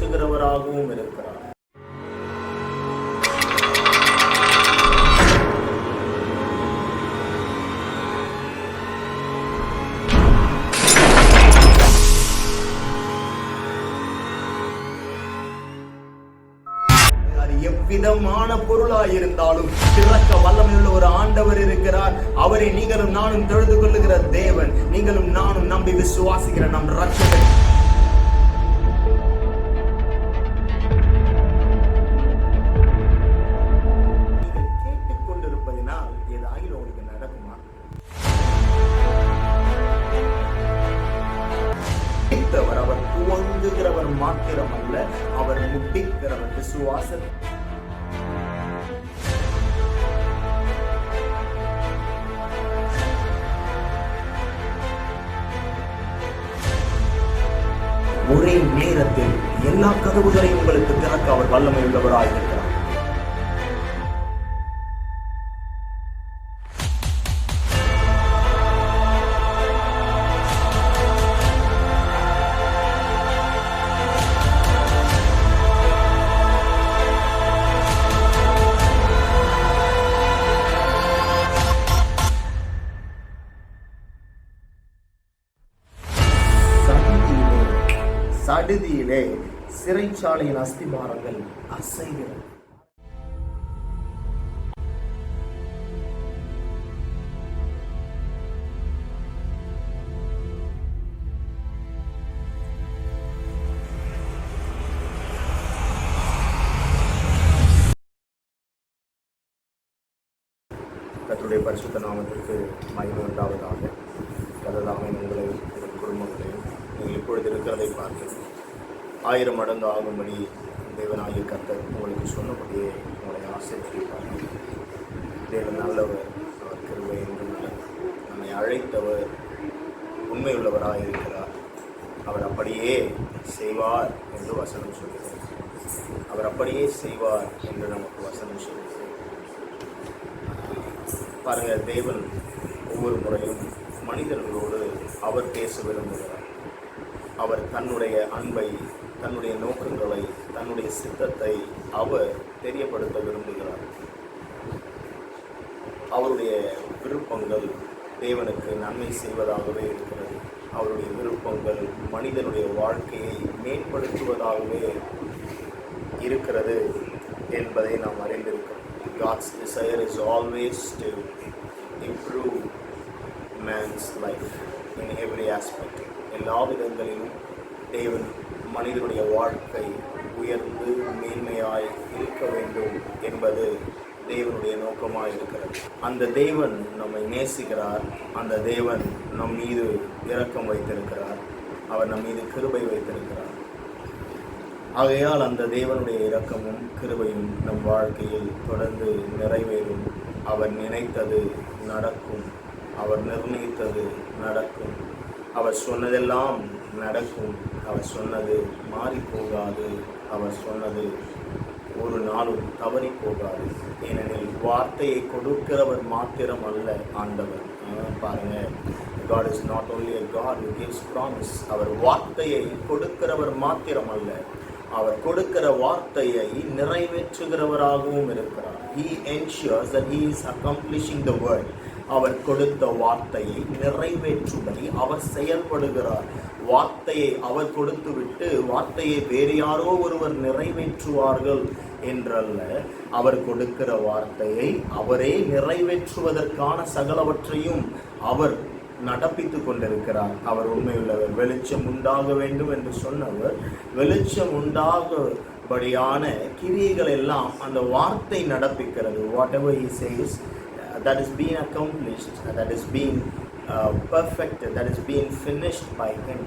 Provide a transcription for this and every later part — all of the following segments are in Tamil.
நிறைவேற்றுகிறவராகவும் இருக்கிறார். எவ்விதமான பொருளாயிருந்தாலும் திறக்க வல்லமையுள்ள ஒரு ஆண்டவர் இருக்கிறார். அவரை நீங்களும் நானும் தொழுது கொள்ளுகிற தேவன், நீங்களும் நானும் நம்பி விசுவாசிக்கிற நம் ரட்சகர். நீங்கள் கேட்டுக்கொண்டிருப்பதினால் ஏதாகிலும் உங்களுக்கு நடக்குமா? அவர் துவங்குகிறவர் மாத்திரம் அல்ல, அவர் முடிக்கிறவர். விசுவாசம் ஒரே நேரத்தில் எல்லா கதவுகளையும் உங்களுக்கு திறக்க அவர் வல்லமை உள்ளவராயிருக்கிறார். சடுதியிலே சிறைச்சாலையின் அஸ்திபாரங்கள் அசைகிறது. கர்த்தருடைய பரிசுத்த நாமத்திற்கு மகிமை உண்டாவதாக. கர்த்தர் உங்களையும் குடும்பங்களையும் நீங்கள் இப்பொழுது இருக்கிறதை பார்த்து 1000 மடங்கு ஆகும்படி தேவனாகிய கர்த்தர் உங்களுக்கு சொன்னபடியே உங்களை ஆசீர்வதிப்பார். தேவன் நல்லவர், அவர் கிருபை என்றும் நம்மை அழைத்தவர் உண்மையுள்ளவராக இருக்கிறார். அவர் அப்படியே செய்வார் என்று வசனம் சொல்கிறார். அவர் அப்படியே செய்வார் என்று நமக்கு வசனம் சொல்கிறது. பாருங்கள், தேவன் ஒவ்வொரு முறையும் மனிதர்களோடு அவர் பேச விரும்புகிறார். அவர் தன்னுடைய அன்பை, தன்னுடைய நோக்கங்களை, தன்னுடைய சித்தத்தை அவர் தெரியப்படுத்த விரும்புகிறார். அவருடைய விருப்பங்கள் தேவனுக்கு நன்மை செய்வதாகவே இருக்கிறது. அவருடைய விருப்பங்கள் மனிதனுடைய வாழ்க்கையை மேம்படுத்துவதாகவே இருக்கிறது என்பதை நாம் அறிந்திருக்கிறோம். God's desire is always to improve man's life in every aspect. எல்லா விதங்களிலும் தேவன் மனிதனுடைய வாழ்க்கை உயர்ந்து மேன்மையாய் இருக்க வேண்டும் என்பது தேவனுடைய நோக்கமாக இருக்கிறது. அந்த தேவன் நம்மை நேசிக்கிறார். அந்த தேவன் நம் மீது இரக்கம் வைத்திருக்கிறார். அவர் நம் மீது கிருபை வைத்திருக்கிறார். ஆகையால் அந்த தேவனுடைய இரக்கமும் கிருபையும் நம் வாழ்க்கையில் தொடர்ந்து நிறைவேறும். அவர் நினைத்தது நடக்கும். அவர் நிர்ணயித்தது நடக்கும். அவர் சொன்னதெல்லாம் நடக்கும். அவர் சொன்னது மாறி போகாது. அவர் சொன்னது ஒரு நாளும் தவறி போகாது. ஏனெனில் வார்த்தையை கொடுக்கிறவர் மாத்திரம் அல்ல ஆண்டவர். பாருங்க, God is not only a God who gives promise. அவர் வார்த்தையை கொடுக்கிறவர் மாத்திரம் அல்ல, அவர் கொடுக்கிற வார்த்தையை நிறைவேற்றுகிறவராகவும் இருக்கிறார். He ensures that he is accomplishing the word. அவர் கொடுத்த வார்த்தையை நிறைவேற்றும்படி அவர் செயல்படுகிறார். வார்த்தையை அவர் கொடுத்துவிட்டு வார்த்தையை வேறு யாரோ ஒருவர் நிறைவேற்றுவார்கள் என்றல்ல, அவர் கொடுக்கிற வார்த்தையை அவரே நிறைவேற்றுவதற்கான சகலவற்றையும் அவர் நடப்பித்து கொண்டிருக்கிறார். அவர் உண்மையுள்ளவர். வெளிச்சம் உண்டாக வேண்டும் என்று சொன்னவர் வெளிச்சம் உண்டாகபடியான கிரியைகள் எல்லாம் அந்த வார்த்தை நடப்பிக்கிறது. whatever he says, that is being accomplished, that is being perfected, that is being finished by him.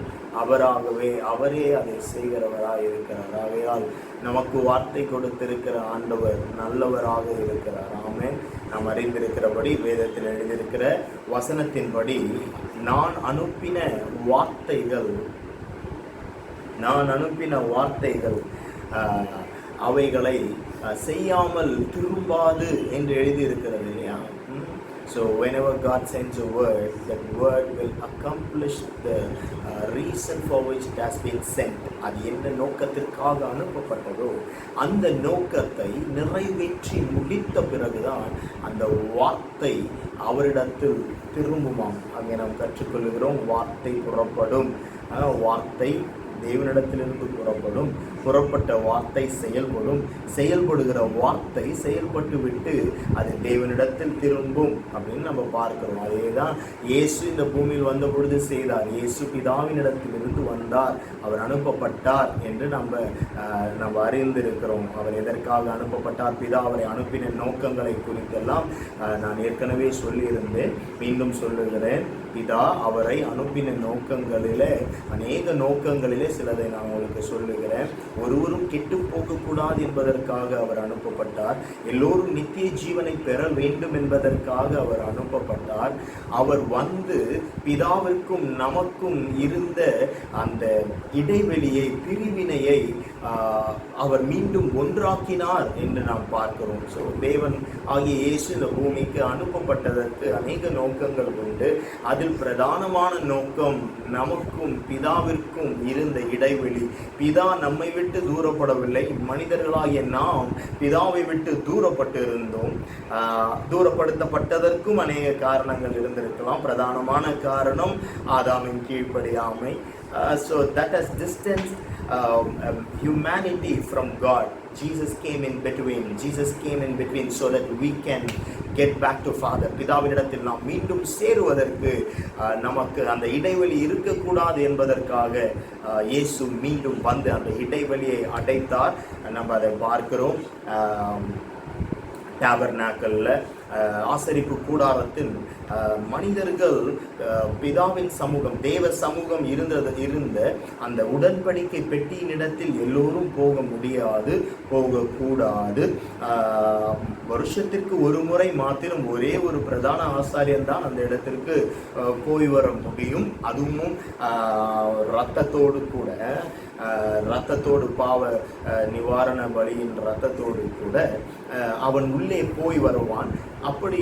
அவரே அதை செய்கிறவராக இருக்கிறார். ஆகையால் நமக்கு வார்த்தை கொடுத்திருக்கிற ஆண்டவர் நல்லவராக இருக்கிறார். ஆமென். நாம் அறிந்திருக்கிறபடி வேதத்தில் எழுதியிருக்கிற வசனத்தின்படி நான் அனுப்பின வார்த்தைகள் அவைகளை செய்யாமல் திரும்பாது என்று எழுதியிருக்கிறது இல்லையா? So whenever God sends a word, that word will accomplish the reason for which it has been sent. அது என்ன நோக்கத்திற்காக அனுப்பப்பட்டதோ அந்த நோக்கத்தை நிறைவேற்றி முடித்த பிறகுதான் அந்த வார்த்தை அவரிடத்தில் திரும்புமாம். அங்கே நாம் கற்றுக்கொள்கிறோம், வார்த்தை புறப்படும். வார்த்தை தேவனிடத்திலிருந்து புறப்பட்ட வார்த்தை செயல்படுகிற வார்த்தை செயல்பட்டு விட்டு அது தேவனிடத்தில் திரும்பும் அப்படின்னு நம்ம பார்க்கிறோம். அதே தான் இயேசு இந்த பூமியில் வந்த பொழுது செய்தார். இயேசு பிதாவினிடத்திலிருந்து வந்தார், அவர் அனுப்பப்பட்டார் என்று நம்ம அறிந்திருக்கிறோம். அவர் எதற்காக அனுப்பப்பட்டார், பிதா அவரை அனுப்பின நோக்கங்களை குறித்தெல்லாம் நான் ஏற்கனவே சொல்லியிருந்தேன், மீண்டும் சொல்லுகிறேன். பிதா அவரை அனுப்பின நோக்கங்களிலே, அநேக நோக்கங்களிலே சிலதை நான் உங்களுக்கு சொல்லுகிறேன். ஒருவரும் கெட்டு போகக்கூடாது என்பதற்காக அவர் அனுப்பப்பட்டார். எல்லோரும் நித்திய ஜீவனை பெற வேண்டும் என்பதற்காக அவர் அனுப்பப்பட்டார். அவர் வந்து பிதாவிற்கும் நமக்கும் இருந்த அந்த இடைவெளியை, பிரிவினையை அவர் மீண்டும் ஒன்றாக்கினார் என்று நாம் பார்க்கிறோம். ஸோ தேவன் ஆகிய இயேசு இந்த பூமிக்கு அனுப்பப்பட்டதற்கு அநேக நோக்கங்கள் உண்டு. அதில் பிரதானமான நோக்கம் நமக்கும் பிதாவிற்கும் இருந்த இடைவெளி. பிதா நம்மை விட்டு தூரப்படவில்லை, மனிதர்களாகிய நாம் பிதாவை விட்டு தூரப்பட்டு இருந்தோம். தூரப்படுத்தப்பட்டதற்கும் அநேக காரணங்கள் இருந்திருக்கலாம். பிரதானமான காரணம் ஆதாமின் கீழ்ப்படியாமை. So that has distanced humanity from God. Jesus came in between so that we can get back to Father. பிதாவினிடத்தில் நாம் மீண்டும் சேருவதற்கு நமக்கு அந்த இடைவெளி இருக்கக்கூடாது என்பதற்காக இயேசு மீண்டும் வந்து அந்த இடைவெளியை அடைத்தார். நம்ம அதை பார்க்கிறோம். டேபர்நாக்கல்ல, ஆசரிப்பு கூடாரத்தில் மனிதர்கள் பிதாவின் சமூகம், தேவ சமூகம் இருந்த அந்த உடன்படிக்கை பெட்டியினிடத்தில் எல்லோரும் போகக்கூடாது. வருஷத்திற்கு ஒரு முறை மாத்திரம் ஒரே ஒரு பிரதான ஆசாரியன் தான் அந்த இடத்திற்கு போய் வர முடியும். அதுவும் இரத்தத்தோடு பாவ நிவாரண பலியின் இரத்தத்தோடு கூட அவன் உள்ளே போய் வருவான். அப்படி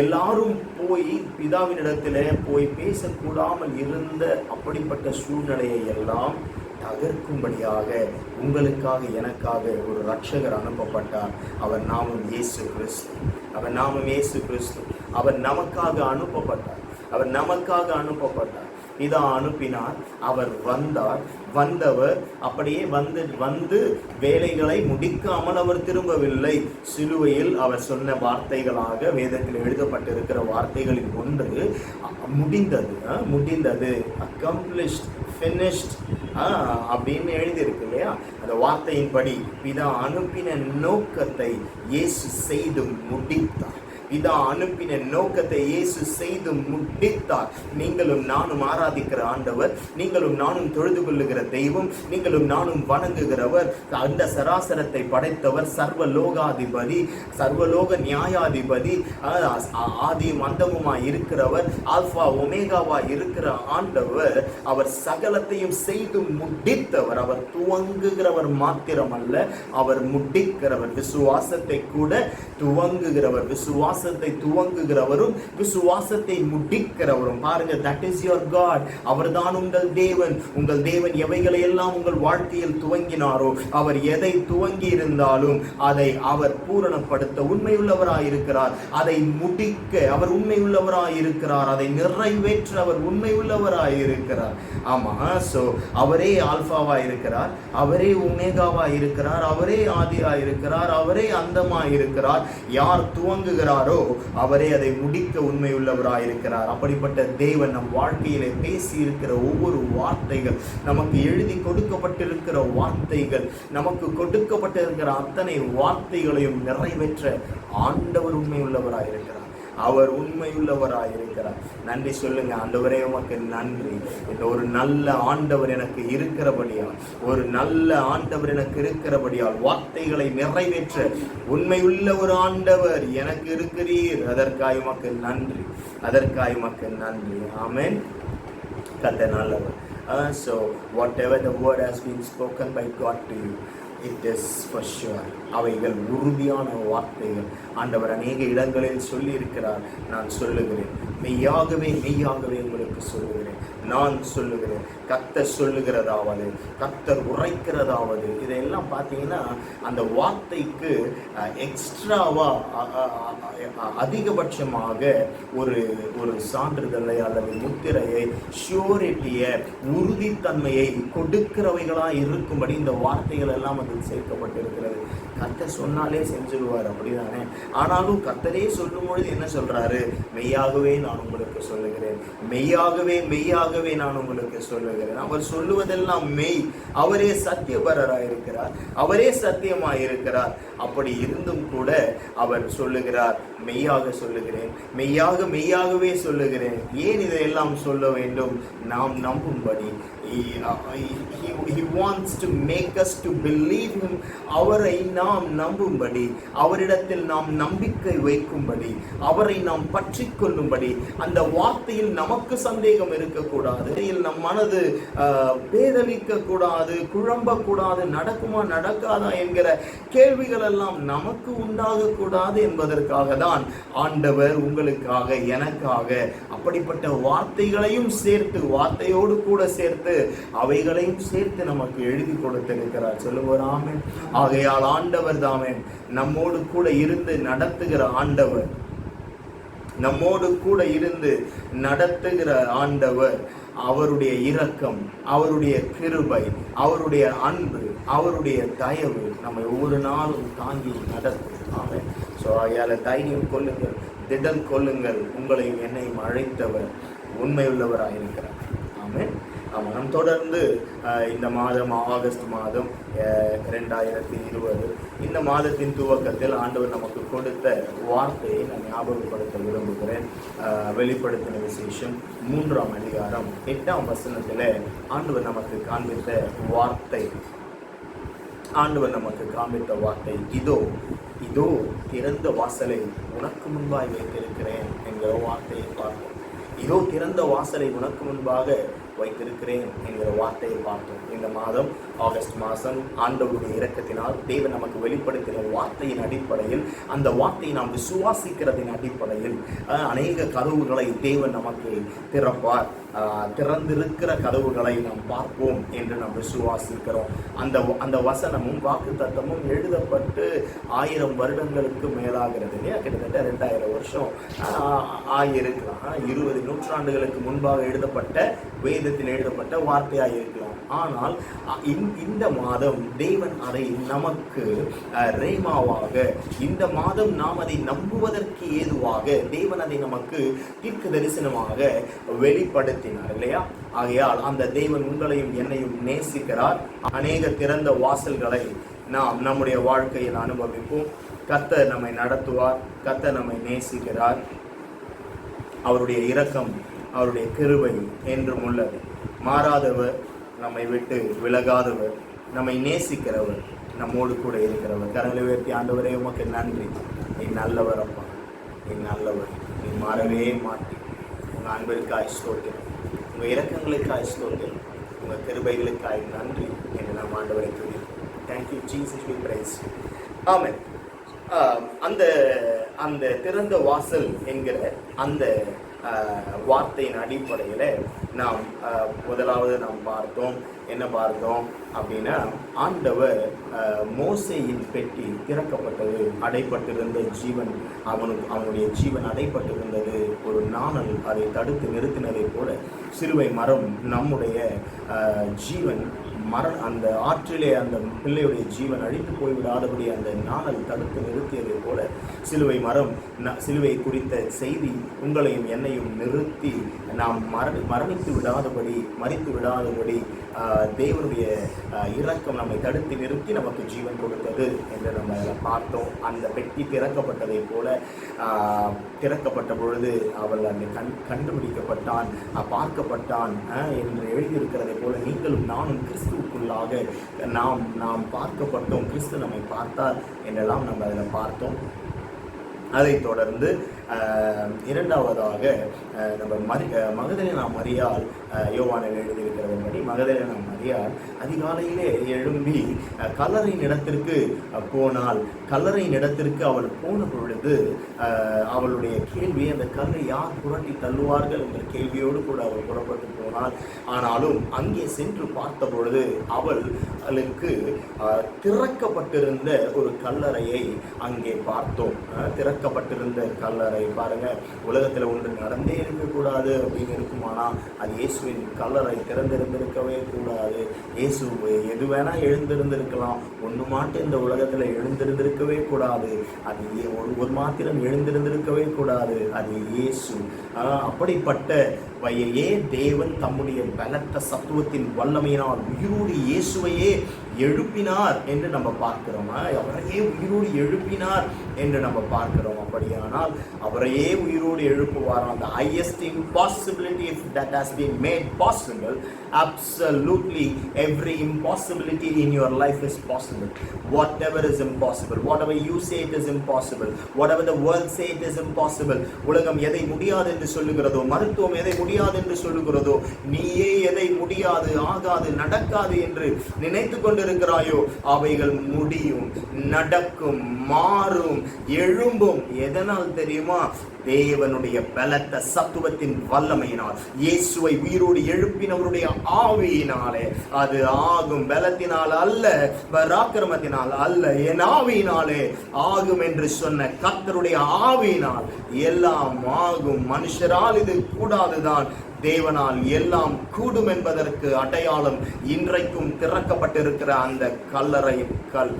எல்லாரும் போய் பிதாவினிடத்திலே போய் பேசக்கூடாமல் இருந்த அப்படிப்பட்ட சூழ்நிலையை எல்லாம் தகர்க்கும்படியாக உங்களுக்காக எனக்காக ஒரு இரட்சகர் அனுப்பப்பட்டார். அவர் நாமம் இயேசு கிறிஸ்து. அவர் நமக்காக அனுப்பப்பட்டார். பிதா அனுப்பினார், அவர் வந்தவர் அப்படியே வந்து வேலைகளை முடிக்காமல் அவர் திரும்பவில்லை. சிலுவையில் அவர் சொன்ன வார்த்தைகளாக வேதத்தில் எழுதப்பட்டிருக்கிற வார்த்தைகளில் ஒன்று முடிந்தது, accomplished, finished அப்படின்னு எழுதியிருக்கு இல்லையா? அந்த வார்த்தையின்படி பிதா அனுப்பின நோக்கத்தை இயேசு செய்து முடித்தார். பிதா அனுப்பின நோக்கத்தை இயேசு செய்து முடித்தார். நீங்களும் நானும் ஆராதிக்கிற ஆண்டவர், நீங்களும் நானும் தொழுது கொள்ளுகிற தெய்வம், நீங்களும் நானும் வணங்குகிறவர், அந்த சராசரத்தை படைத்தவர், சர்வலோகாதிபதி, சர்வலோக நியாயாதிபதி, ஆதியும் அந்தமுமாய் இருக்கிறவர், ஆல்பா ஒமேகாவாய் இருக்கிற ஆண்டவர். அவர் சகலத்தையும் செய்து முடித்தவர். அவர் துவங்குகிறவர் மாத்திரமல்ல, அவர் முடிக்கிறவர். விசுவாசத்தை கூட துவங்குகிறவர், விசுவாசத்தை துவங்குகிறவரும் விசுவாசத்தை முடிக்கிறவரும். பாருங்க, that is your God. அவர்தான் உங்கள் தேவன். எவைகளை எல்லாம் உங்கள் வாழ்க்கையில் துவங்கினாரோ, அவர் எதை துவங்கி இருந்தாலும் அதை அவர் பூரணப்படுத்த உண்மையுள்ளவராயிருக்கிறார். அதை முடிக்க அவர் உண்மையுள்ளவராயிருக்கிறார். அதை நிறைவேற்ற அவர் உண்மையுள்ளவராயிருக்கிறார். ஆமா, சோ அவரே ஆல்பாவா இருக்கிறார், அவரே ஒமேகாவா இருக்கிறார், அவரே ஆதியா இருக்கிறார், அவரே அந்தமா இருக்கிறார். யார் துவங்குகிறாரோ அவரே அதை முடிக்க உண்மையுள்ளவராயிருக்கிறார். அப்படிப்பட்ட தேவன் நம் வாழ்க்கையிலே பேசி இருக்கிற ஒவ்வொரு வார்த்தைகள், நமக்கு எழுதி கொடுக்கப்பட்டிருக்கிற வார்த்தைகள், நமக்கு கொடுக்கப்பட்டிருக்கிற அத்தனை வார்த்தைகளையும் நிறைவேற்ற ஆண்டவர் உண்மையுள்ளவராயிருக்கிறார். அவர் உண்மையுள்ளவராயிருக்கிறார். நன்றி சொல்லுங்க. ஆண்டவரே உமக்கு நன்றி. இந்த ஒரு நல்ல ஆண்டவர் எனக்கு இருக்கிறபடியால் வார்த்தைகளை நிறைவேற்ற உண்மையுள்ள ஒரு ஆண்டவர் எனக்கு இருக்கிறீர். அதற்காக உமக்கு நன்றி. ஆமென். கர்த்தர் நல்லவர். So whatever the word has been spoken by God to you, it is for sure. அவைகள் உறுதியான வார்த்தைகள். ஆண்டவர் அநேக இடங்களில் சொல்லி இருக்கிறார். நான் சொல்லுகிறேன், மெய்யாகவே மெய்யாகவே உங்களுக்கு சொல்லுகிறேன், நான் சொல்லுகிறேன். கர்த்தர் சொல்லுகிறதாவது, கர்த்தர் உரைக்கிறதாவது, இதையெல்லாம் பார்த்தீங்கன்னா அந்த வார்த்தைக்கு எக்ஸ்ட்ராவா அதிகபட்சமாக ஒரு ஒரு சான்றிதழை அல்லது முத்திரையை, ஷியோரிட்டியை, உறுதித்தன்மையை கொடுக்கிறவைகளாக இருக்கும்படி இந்த வார்த்தைகள் எல்லாம் அதில் சேர்க்கப்பட்டிருக்கிறது. கர்த்தர் சொன்னாலே செஞ்சிருவார், அப்படிதானே? ஆனாலும் கர்த்தரே சொல்லும் பொழுது என்ன சொல்றாரு? மெய்யாகவே நான் உங்களுக்கு சொல்லுகிறேன், மெய்யாகவே மெய்யாகவே நான் உங்களுக்கு சொல்லுகிறேன். அவர் சொல்லுவதெல்லாம் மெய். அவரே சத்தியபரராயிருக்கிறார், அவரே சத்தியமாயிருக்கிறார். அப்படி இருந்தும் கூட அவர் சொல்லுகிறார், மெய்யாக சொல்லுகிறேன், மெய்யாக மெய்யாகவே சொல்லுகிறேன். ஏன் இதையெல்லாம் சொல்ல வேண்டும்? நாம் நம்பும்படி. He wants to make us to believe him. அவரை நாம் நம்பும்படி, அவரிடத்தில் நாம் நம்பிக்கை வைக்கும்படி, அவரை நாம் பற்றி கொள்ளும்படி. அந்த வார்த்தையில் நமக்கு சந்தேகம் இருக்கக்கூடாது, நம் மனது பேதலிக்க கூடாது, குழம்பக்கூடாது, நடக்குமா நடக்காதா என்கிற கேள்விகள் எல்லாம் நமக்கு உண்டாக கூடாது என்பதற்காக தான் ஆண்டவர் உங்களுக்காக, எனக்காக அப்படிப்பட்ட வார்த்தைகளையும் சேர்த்து, வார்த்தையோடு கூட சேர்த்து அவைகளையும் சேர்த்து நமக்கு எழுதி கொடுத்திருக்கிறார். சொல்லுவார் ஆமென். ஆகையால் ஆண்டவர் தாமே நம்மோடு கூட இருந்து நடத்துகிற ஆண்டவர், நம்மோடு கூட இருந்து நடத்துகிற ஆண்டவர். அவருடைய இரக்கம், அவருடைய கிருபை, அவருடைய அன்பு, அவருடைய தயவு நம்மை ஒவ்வொரு நாளும் தாங்கி நடத்தும். ஆமென். ஸோ ஆகையால தைரியம் கொள்ளுங்கள், திடம் கொள்ளுங்கள். உங்களையும் என்னையும் அழைத்தவர் உண்மையுள்ளவராயிருக்கிறார். ஆமென். ஆமாம். நம் தொடர்ந்து இந்த மாதம், ஆகஸ்ட் மாதம் 2020, இந்த மாதத்தின் துவக்கத்தில் ஆண்டவர் நமக்கு கொடுத்த வார்த்தையை நான் ஞாபகப்படுத்த விரும்புகிறேன். வெளிப்படுத்தின விசேஷம் 3ஆம் அதிகாரம் 8ஆம் வசனத்தில் ஆண்டவர் நமக்கு காண்பித்த வார்த்தை, இதோ இதோ திறந்த வாசலை உனக்கு முன்பாய் வைத்திருக்கிறேன் என்கிற வார்த்தையை பார்த்தோம். இதோ திறந்த வாசலை உனக்கு முன்பாக வைத்திருக்கிறேன் என்கிற வார்த்தையை பார்த்தோம். இந்த மாதம், ஆகஸ்ட் மாதம், ஆண்டவருடைய இரக்கத்தினால் தேவன் நமக்கு வெளிப்படுத்தின வார்த்தையின் அடிப்படையில், அந்த வார்த்தையை நாம் விசுவாசிக்கிறதின் அடிப்படையில் அநேக கதவுகளை தேவன் நமக்கு திறப்பார். திறந்திருக்கிற கதவுகளை நாம் பார்ப்போம் என்று நாம் விசுவாசிக்கிறோம். அந்த வசனமும் வாக்கு தத்தமும் எழுதப்பட்டு 1000 வருடங்களுக்கு மேலாகிறது இல்லையா? கிட்டத்தட்ட 2000 வருஷம் ஆகியிருக்கலாம். 20 நூற்றாண்டுகளுக்கு முன்பாக எழுதப்பட்ட, வேதத்தில் எழுதப்பட்ட வார்த்தையாக இருக்கலாம். ஆனால் இந்த மாதம் தேவன் அதை நமக்கு ரேமாவாக, இந்த மாதம் நாம் அதை நம்புவதற்கு ஏதுவாக தேவன் அதை நமக்கு தீர்க்க தரிசனமாக வெளிப்படுத்தினார் இல்லையா? ஆகையால் அந்த தேவன் உங்களையும் என்னையும் நேசிக்கிறார். அநேக திறந்த வாசல்களை நாம் நம்முடைய வாழ்க்கையில் அனுபவிப்போம். கர்த்தர் நம்மை நடத்துவார், கர்த்தர் நம்மை நேசிக்கிறார். அவருடைய இரக்கம், அவருடைய கிருபை என்றும் உள்ளது. மாறாதவர், நம்மை விட்டு விலகாதவர், நம்மை நேசிக்கிறவர், நம்மோடு கூட இருக்கிறவர். கரங்களை உயர்த்தி, ஆண்டவரே உமக்கு நன்றி, நீ நல்லவர் அப்பா, நீ நல்லவர், நீ மாறவே மாட்டி. உங்கள் அன்பிற்காய் ஸ்தோத்திரம், உங்கள் இரக்கங்களுக்காய் ஸ்தோத்திரம், உங்கள் கிருபைகளுக்காய் நன்றி என்று நாம் ஆண்டவரை துதிக்கிறோம். Thank you Jesus, we praise. Amen. அந்த திறந்த வாசல் என்கிற அந்த வார்த்தையின் அடிப்படையில் நாம் முதலாவது நாம் பார்த்தோம். என்ன பார்த்தோம் அப்படின்னா, ஆண்டவர் மோசேயின் பெட்டி திறக்கப்பட்டது, அடைப்பட்டிருந்த ஜீவன், அவனுடைய ஜீவன் அடைப்பட்டிருந்தது. ஒரு நாணல் அதை தடுத்து நிறுத்தினதை போல சிலுவை மரம் நம்முடைய ஜீவன் அந்த ஆற்றிலே அந்த பிள்ளையுடைய ஜீவன் அழித்து போய்விடாதபடி அந்த நாணல் தடுத்து நிறுத்தியதை போல சிலுவை மரம், சிலுவை குறித்த செய்தி உங்களையும் என்னையும் நிறுத்தி நாம் மரணித்து விடாதபடி, மறித்து விடாதபடி தேவனுடைய இரக்கம் நம்மை தடுத்து நிறுத்தி நமக்கு ஜீவன் கொடுத்தது என்று நம்ம அதில் பார்த்தோம். அந்த பெட்டி திறக்கப்பட்டதை போல திறக்கப்பட்ட பொழுது அவள் அங்கே கண்டுபிடிக்கப்பட்டான், பார்க்கப்பட்டான் என்று எழுதியிருக்கிறதை போல நீங்களும் நானும் கிறிஸ்துவுக்குள்ளாக நாம் பார்க்கப்பட்டோம், கிறிஸ்து நம்மை பார்த்தார் என்றெல்லாம் நம்ம அதில் பார்த்தோம். அதைத் தொடர்ந்து இரண்டாவதாக நம்ம மகதலேனா மரியாள், யோவானில் எழுதியிருக்கிறபடி மகதலேனா மரியாள் மரியாள் அதிகாலையிலே எழும்பி கல்லறையின் இடத்திற்கு போனால், கல்லறையின் இடத்திற்கு அவள் போன பொழுது அவளுடைய கேள்வி, அந்த கல்லை யார் புரட்டி தள்ளுவார்கள் என்ற கேள்வியோடு கூட அவள் புறப்பட்டு போனாள். ஆனாலும் அங்கே சென்று பார்த்த பொழுது அவளுக்கு திறக்கப்பட்டிருந்த ஒரு கல்லறையை அங்கே பார்த்தோம். திறக்கப்பட்டிருந்த கல்லறை பாருங்க, உலகத்தில் ஒன்று நடந்தே இருக்கக்கூடாது அப்படின்னு இருக்குமானா அது இயேசுவின் கல்லறை திறந்திருந்திருக்கவே கூடாது. இயேசு எது வேணா எழுந்திருந்திருக்கலாம், ஒன்று மாட்டு இந்த உலகத்தில் எழுந்திருந்திருக்கவே கூடாது. அது ஒரு மாத்திரம் எழுந்திருந்திருக்கவே கூடாது, அது இயேசு. அப்படிப்பட்ட வையே தேவன் தம்முடைய பலத்த சத்துவத்தின் வல்லமையினால் உயிரோடு இயேசுவையே எழுப்பினார் என்று நம்ம பார்க்கிறோம். அவரையே உயிரோடு எழுப்பினார் என்று நம்ம பார்க்கிறோம். அப்படியானால் அவரையே உயிரோடு எழுப்புவார். அந்த highest impossibility that has been made possible, absolutely every impossibility in your life is possible. Whatever is impossible, whatever you say it is impossible, whatever the world say it is impossible. உலகம் எதை முடியாது என்று சொல்லுகிறதோ, மருத்துவம் எதை முடியாது என்று சொல்லுகிறதோ, நீயே எதை முடியாது, ஆகாது, நடக்காது என்று நினைத்து கொண்டிருக்கிறாயோ அவைகள் முடியும், நடக்கும், மாறும், எழும்பும். எதனால் தெரியுமா? தேவனுடைய பலத்த சத்துவத்தின் வல்லமையினால், இயேசுவை உயிரோடு எழுப்பினவருடைய ஆவியினாலே அது ஆகும். பலத்தினால் அல்ல, பராக்கிரமத்தினால் அல்ல, என் ஆவியினாலே ஆகும் என்று சொன்ன கர்த்தருடைய ஆவியினால் எல்லாம் ஆகும். மனுஷரால் இது கூடாதுதான், தேவனால் எல்லாம் கூடும் என்பதற்கு அடையாளம் இன்றைக்கும் திறக்கப்பட்டிருக்கிற அந்த கல்லறையின் கல்.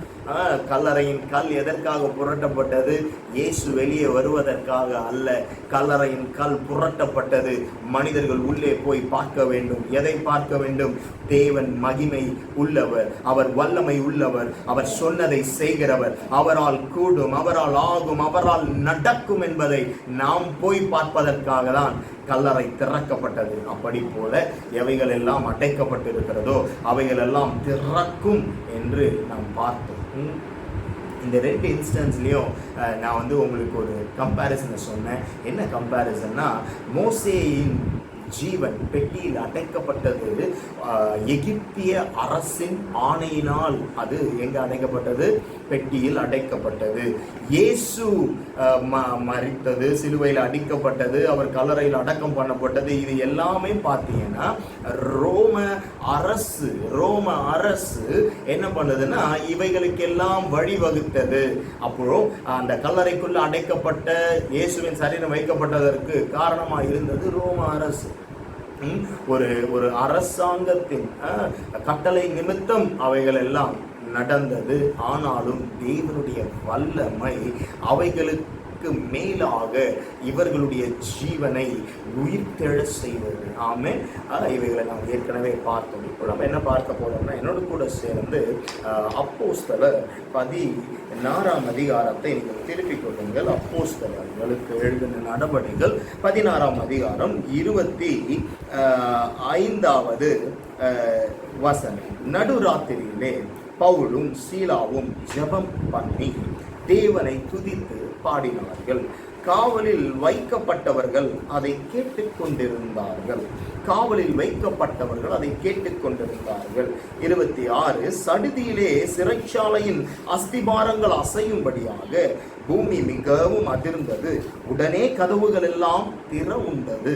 கல்லறையின் கல் எதற்காக புரட்டப்பட்டது? இயேசு வெளியே வருவதற்காக அல்ல. கல்லறையின் கல் புரட்டப்பட்டது மனிதர்கள் உள்ளே போய் பார்க்க வேண்டும். எதை பார்க்க வேண்டும்? தேவன் மகிமை உள்ளவர், அவர் வல்லமை உள்ளவர், அவர் சொன்னதை செய்கிறவர், அவரால் கூடும், அவரால் ஆகும், அவரால் நடக்கும் என்பதை நாம் போய் பார்ப்பதற்காக தான் கல்லறை திறக்கப்பட்டது. அப்படி போல எவைகள் எல்லாம் அடைக்கப்பட்டிருக்கிறதோ அவைகள் எல்லாம் திறக்கும் என்று நாம் பார்த்தோம். இந்த ரெண்டு இன்ஸ்டன்ஸ்லையும் நான் உங்களுக்கு ஒரு கம்பேரிசனை சொன்னேன். என்ன கம்பேரிசன்னா, மோசேயின் ஜீவன் பெட்டியில் அடைக்கப்பட்டது எகிப்திய அரசின் ஆணையினால். அது எங்க அடைக்கப்பட்டது? பெட்டியில் அடைக்கப்பட்டது. இயேசு மரித்தது, சிலுவையில் அடிக்கப்பட்டது, அவர் கல்லறையில் அடக்கம் பண்ணப்பட்டது. இது எல்லாமே பார்த்தீங்கன்னா ரோம அரசு என்ன பண்ணதுன்னா இவைகளுக்கெல்லாம் வழிவகுத்தது. அப்போ அந்த கல்லறைக்குள்ள அடைக்கப்பட்ட இயேசுவின் சரீரம் வைக்கப்பட்டதற்கு காரணமாக இருந்தது ரோம அரசு. ஒரு அரசாங்கத்தின் கட்டளை நிமித்தம் அவைகள் எல்லாம் நடந்தது. ஆனாலும் தேவனுடைய வல்லமை அவைகளுக்கு மேலாக இவர்களுடைய ஜீவனை உயிர்த்தெழ செய்வது. ஆமென். இவைகளை நாம் ஏற்கனவே பார்த்தோம். இப்போ நம்ம என்ன பார்க்க போறோம்னா, என்னோட கூட சேர்ந்து அப்போஸ்தலர் 16ஆம் அதிகாரத்தை நீங்கள் திருப்பிக் கொள்ளுங்கள். அப்போஸ்தலர்களுக்கு எழுதின நடபடிகள் 16ஆம் அதிகாரம் 25வது வசனம். நடுராத்திரியிலே பவுலும் சீலாவும் ஜெபம் பண்ணி தேவனை துதித்து பாடினார்கள். காவலில் வைக்கப்பட்டவர்கள் அதை கேட்டுக்கொண்டிருந்தார்கள். 26 சடுதியிலே சிறைச்சாலையின் அஸ்திபாரங்கள் அசையும்படியாக பூமி மிகவும் அதிர்ந்தது. உடனே கதவுகள் எல்லாம் திறவுண்டது,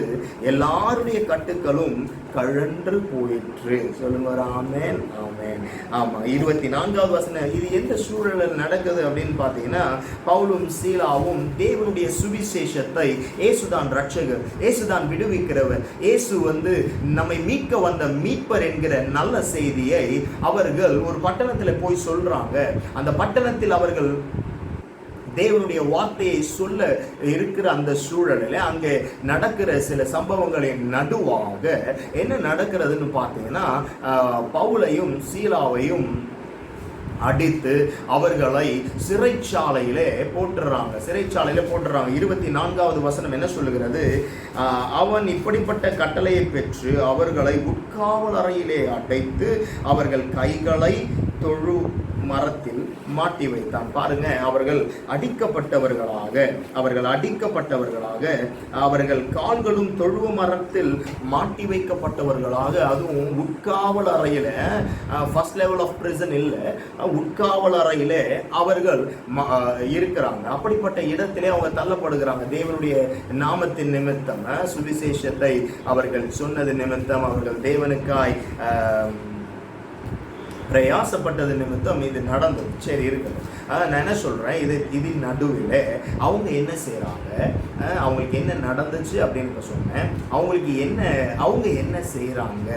எல்லாருடைய கட்டுக்களும் கழன்று போயிற்று. சொல்லுங்க ஆமென். ஆமென். ஆமா, 24வது வசனம். இது எந்த சூழலில் நடக்குது அப்படின்னு பார்த்தீங்கன்னா, பவுலும் சீலாவும் தேவனுடைய சுவிசேஷத்தை, இயேசுதான் ரட்சகர், இயேசுதான் விடுவிக்கிறவர், இயேசு நம்மை மீட்க வந்த மீட்பர் என்கிற நல்ல செய்தியை அவர்கள் ஒரு பட்டணத்தில் போய் சொல்றாங்க. அந்த பட்டணத்தில் அவர்கள் தேவனுடைய வார்த்தையை சொல்ல இருக்கிற அந்த சூழலில் அங்கே நடக்கிற சில சம்பவங்களின் நடுவாக என்ன நடக்கிறதுன்னு பார்த்தீங்கன்னா, பவுலையும் சீலாவையும் அடித்து அவர்களை சிறைச்சாலையிலே போட்டுறாங்க. 24வது வசனம் என்ன சொல்லுகிறது? அவன் இப்படிப்பட்ட கட்டளையை பெற்று அவர்களை உட்காவல் அறையிலே அடைத்து அவர்கள் கைகளை மரத்தில் மாட்டி வைத்தான். பாருங்க, அவர்கள் அடிக்கப்பட்டவர்களாக அவர்கள் கால்களும் தொழுவ மரத்தில் மாட்டி வைக்கப்பட்டவர்களாக, அதுவும் உட்காவல் அறையில, ஃபர்ஸ்ட் லெவல் ஆஃப் பிரிசன் இல்லை, உட்காவல் அறையில அவர்கள் இருக்கிறாங்க. அப்படிப்பட்ட இடத்திலே அவங்க தள்ளப்படுகிறாங்க. தேவனுடைய நாமத்தின் நிமித்தம், சுவிசேஷத்தை அவர்கள் சொன்னது நிமித்தம், அவர்கள் தேவனுக்காய் பிரயாசப்பட்டது நிமித்தம் இது நடந்தது. சரி, இருக்குது. நான் என்ன சொல்கிறேன், இதில் நடுவில் அவங்க என்ன செய்கிறாங்க, அவங்களுக்கு என்ன நடந்துச்சு அப்படின்னு சொன்னேன். அவங்க என்ன செய்கிறாங்க